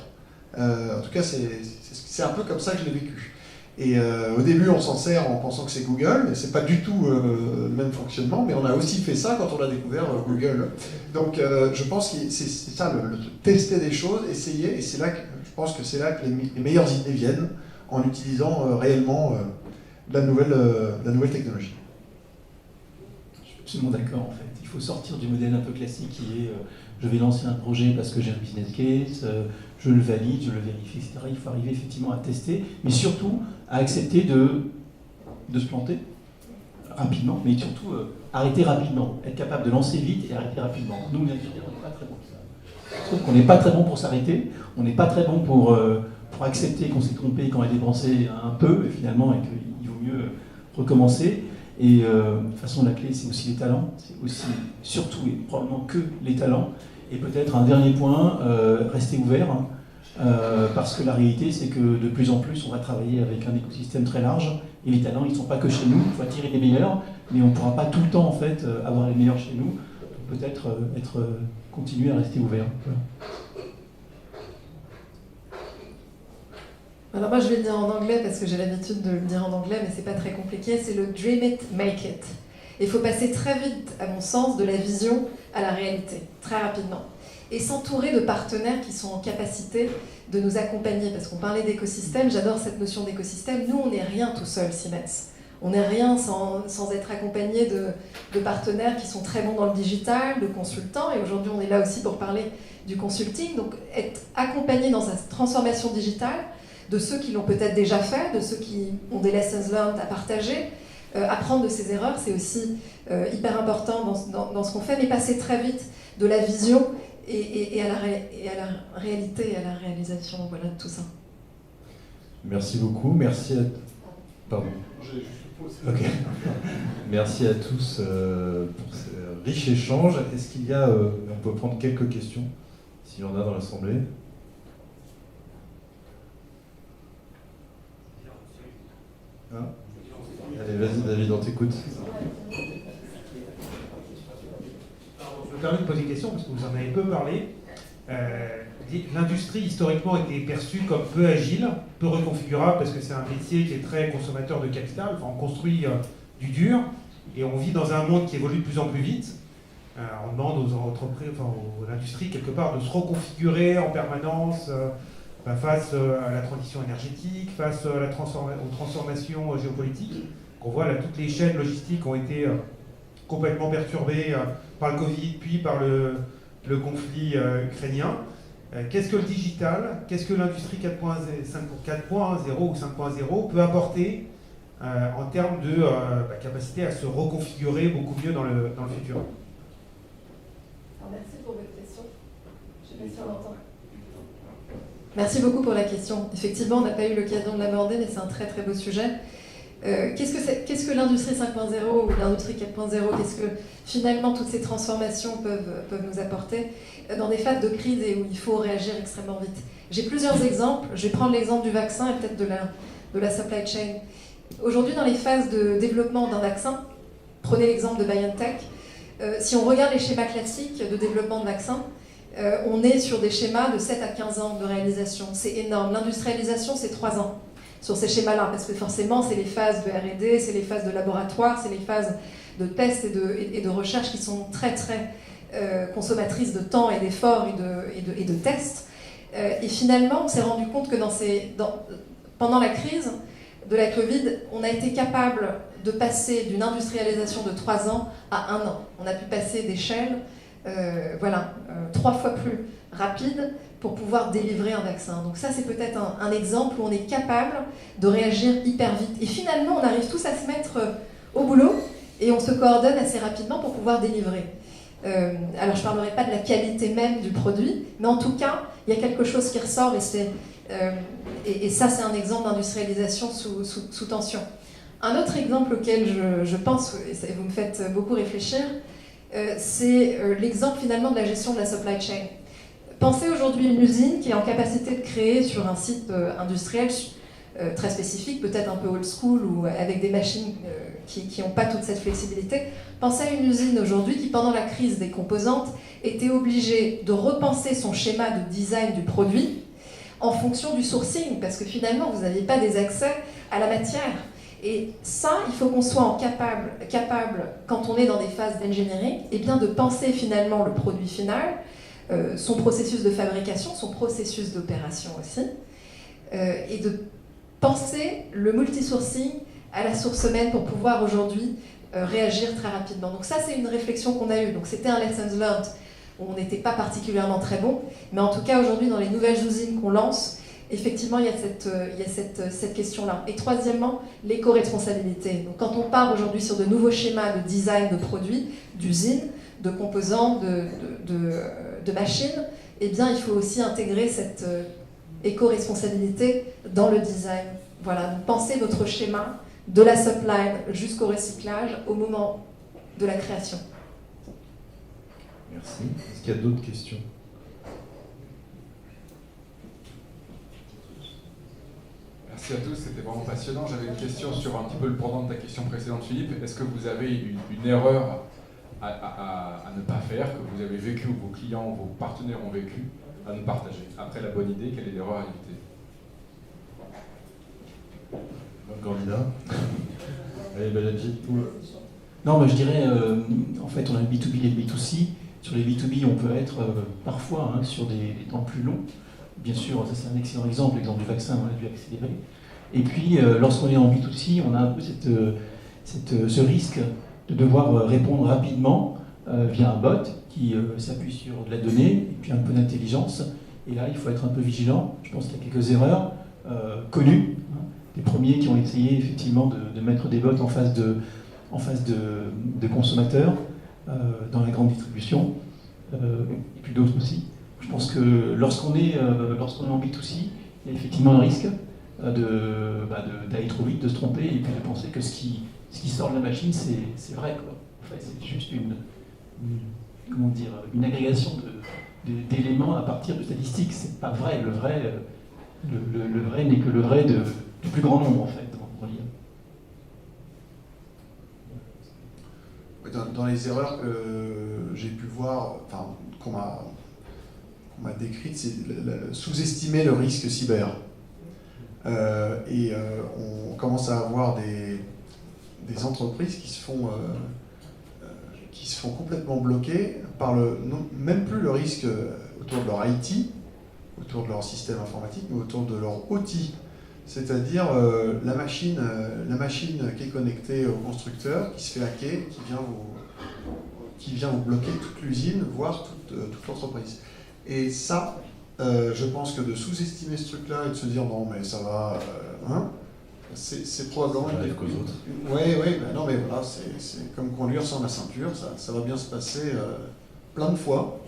En tout cas, c'est un peu comme ça que je l'ai vécu. Et au début, on s'en sert en pensant que c'est Google, mais c'est pas du tout le même fonctionnement, mais on a aussi fait ça quand on a découvert Google. Donc je pense que c'est ça, le tester des choses, essayer, et c'est là que je pense que c'est là que les meilleures idées viennent, en utilisant réellement la nouvelle technologie. Je suis absolument d'accord en fait. Il faut sortir du modèle un peu classique qui est je vais lancer un projet parce que j'ai un business case, je le valide, je le vérifie, etc. Il faut arriver effectivement à tester, mais surtout à accepter de se planter rapidement, mais surtout arrêter rapidement, être capable de lancer vite et arrêter rapidement. Nous, bien sûr, on n'est pas très bon pour ça. Je trouve qu'on n'est pas très bon pour s'arrêter, on n'est pas très bon pour accepter qu'on s'est trompé, qu'on a dépensé un peu, et finalement, et qu'il vaut mieux recommencer. Et de toute façon, la clé, c'est aussi les talents, c'est aussi, surtout et probablement que les talents. Et peut-être un dernier point, rester ouvert, hein, parce que la réalité, c'est que de plus en plus, on va travailler avec un écosystème très large, et les talents, ils ne sont pas que chez nous, il faut attirer les meilleurs, mais on ne pourra pas tout le temps, en fait, avoir les meilleurs chez nous. Donc peut-être continuer à rester ouvert. Voilà. Alors moi je vais le dire en anglais parce que j'ai l'habitude de le dire en anglais, mais c'est pas très compliqué, c'est le dream it, make it. Il faut passer très vite, à mon sens, de la vision à la réalité, très rapidement. Et s'entourer de partenaires qui sont en capacité de nous accompagner, parce qu'on parlait d'écosystème, j'adore cette notion d'écosystème, nous on n'est rien tout seul Siemens. On n'est rien sans être accompagné de partenaires qui sont très bons dans le digital, de consultants, et aujourd'hui on est là aussi pour parler du consulting, donc être accompagné dans sa transformation digitale, de ceux qui l'ont peut-être déjà fait, de ceux qui ont des lessons learned à partager. Apprendre de ses erreurs, c'est aussi hyper important dans ce qu'on fait, mais passer très vite de la vision et à la réalité et à la réalisation, voilà, de tout ça. Merci beaucoup, merci à... Pardon. Okay. Merci à tous pour ce riche échange. Est-ce qu'il y a... on peut prendre quelques questions, s'il y en a dans l'Assemblée. Hein? Allez, vas-y David, on t'écoute. Je me permets de poser une question parce que vous en avez peu parlé. L'industrie historiquement était perçue comme peu agile, peu reconfigurable parce que c'est un métier qui est très consommateur de capital. Enfin, on construit du dur et on vit dans un monde qui évolue de plus en plus vite. On demande aux entreprises, enfin aux industries quelque part de se reconfigurer en permanence. Face à la transition énergétique, face aux transformations géopolitiques. On voit là, toutes les chaînes logistiques ont été complètement perturbées par le Covid, puis par le conflit ukrainien. Qu'est-ce que le digital, qu'est-ce que l'industrie 4.0 ou 5.0 peut apporter en termes de capacité à se reconfigurer beaucoup mieux dans le futur? Alors, merci pour votre question. Je ne sais pas si on l'entend. Merci beaucoup pour la question. Effectivement, on n'a pas eu l'occasion de l'aborder, mais c'est un très très beau sujet. Qu'est-ce que l'industrie 5.0 ou l'industrie 4.0? Qu'est-ce que finalement toutes ces transformations peuvent nous apporter dans des phases de crise et où il faut réagir extrêmement vite? J'ai plusieurs exemples. Je vais prendre l'exemple du vaccin et peut-être de la supply chain. Aujourd'hui, dans les phases de développement d'un vaccin, prenez l'exemple de BioNTech, si on regarde les schémas classiques de développement de vaccins, on est sur des schémas de 7 à 15 ans de réalisation. C'est énorme. L'industrialisation, c'est 3 ans sur ces schémas-là, parce que forcément, c'est les phases de R&D, c'est les phases de laboratoire, c'est les phases de tests et de recherche qui sont très, très consommatrices de temps et d'efforts et de tests. Et finalement, on s'est rendu compte que pendant la crise de la Covid, on a été capable de passer d'une industrialisation de 3 ans à 1 an. On a pu passer d'échelle 3 fois plus rapide pour pouvoir délivrer un vaccin. Donc ça, c'est peut-être un exemple où on est capable de réagir hyper vite. Et finalement, on arrive tous à se mettre au boulot et on se coordonne assez rapidement pour pouvoir délivrer. Alors, je ne parlerai pas de la qualité même du produit, mais en tout cas, il y a quelque chose qui ressort et ça, c'est un exemple d'industrialisation sous tension. Un autre exemple auquel je pense, et vous me faites beaucoup réfléchir, c'est l'exemple finalement de la gestion de la supply chain. Pensez aujourd'hui à une usine qui est en capacité de créer sur un site industriel très spécifique, peut-être un peu old school ou avec des machines qui n'ont pas toute cette flexibilité. Pensez à une usine aujourd'hui qui, pendant la crise des composantes, était obligée de repenser son schéma de design du produit en fonction du sourcing, parce que finalement, vous n'aviez pas des accès à la matière. Et ça, il faut qu'on soit capable, quand on est dans des phases d'engineering, eh bien de penser finalement le produit final, son processus de fabrication, son processus d'opération aussi, et de penser le multisourcing à la source même pour pouvoir aujourd'hui réagir très rapidement. Donc ça, c'est une réflexion qu'on a eue. Donc c'était un lessons learned où on n'était pas particulièrement très bon, mais en tout cas aujourd'hui dans les nouvelles usines qu'on lance, effectivement il y a cette question-là. Et troisièmement, l'éco-responsabilité. Donc quand on part aujourd'hui sur de nouveaux schémas de design de produits, d'usines, de composants, de machines, eh bien il faut aussi intégrer cette éco-responsabilité dans le design. Voilà, donc pensez votre schéma de la supply jusqu'au recyclage au moment de la création. Merci. Est-ce qu'il y a d'autres questions? Merci à tous, c'était vraiment passionnant. J'avais une question sur un petit peu le pendant de ta question précédente, Philippe. Est-ce que vous avez une erreur à ne pas faire, que vous avez vécu ou vos clients ou vos partenaires ont vécu, à nous partager? Après la bonne idée, quelle est l'erreur à éviter? Bon candidat. Allez, Baladji. Non, mais je dirais, en fait, on a le B2B et le B2C. Sur les B2B, on peut être parfois sur des temps plus longs. Bien sûr, ça c'est un excellent exemple, l'exemple du vaccin, on a dû accélérer. Et puis, lorsqu'on est en B2C, on a un peu ce risque de devoir répondre rapidement via un bot qui s'appuie sur de la donnée et puis un peu d'intelligence. Et là, il faut être un peu vigilant. Je pense qu'il y a quelques erreurs connues. Les premiers qui ont essayé effectivement de mettre des bots en face de consommateurs dans la grande distribution, et puis d'autres aussi. Je pense que lorsqu'on est en B2C, il y a effectivement un risque d'aller trop vite, de se tromper, et puis de penser que ce qui sort de la machine, c'est vrai, quoi. En fait, c'est juste une agrégation d'éléments à partir de statistiques. C'est pas vrai. Le vrai n'est que le vrai du plus grand nombre, en fait, dans l'IA. Dans les erreurs que j'ai pu voir, enfin, qu'on m'a décrites, c'est sous-estimer le risque cyber. On commence à avoir des entreprises qui se font complètement bloquer par même plus le risque autour de leur IT, autour de leur système informatique, mais autour de leur OT. C'est-à-dire la machine qui est connectée au constructeur, qui se fait hacker, qui vient vous bloquer toute l'usine, voire toute l'entreprise. Et ça, je pense que de sous-estimer ce truc-là et de se dire non mais ça va, c'est probablement... Ça arrive qu'aux autres. Oui, non mais voilà, c'est comme conduire sans la ceinture, ça va bien se passer plein de fois,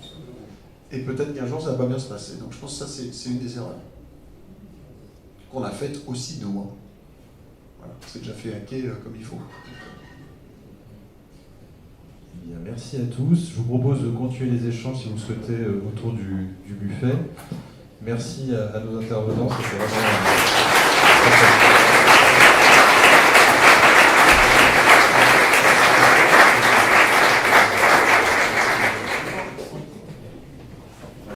et peut-être qu'un jour ça va pas bien se passer. Donc je pense que ça c'est une des erreurs qu'on a faites aussi nous. Voilà, c'est déjà fait hacker comme il faut. Bien, merci à tous. Je vous propose de continuer les échanges si vous le souhaitez autour du buffet. Merci à nos intervenants, c'était vraiment...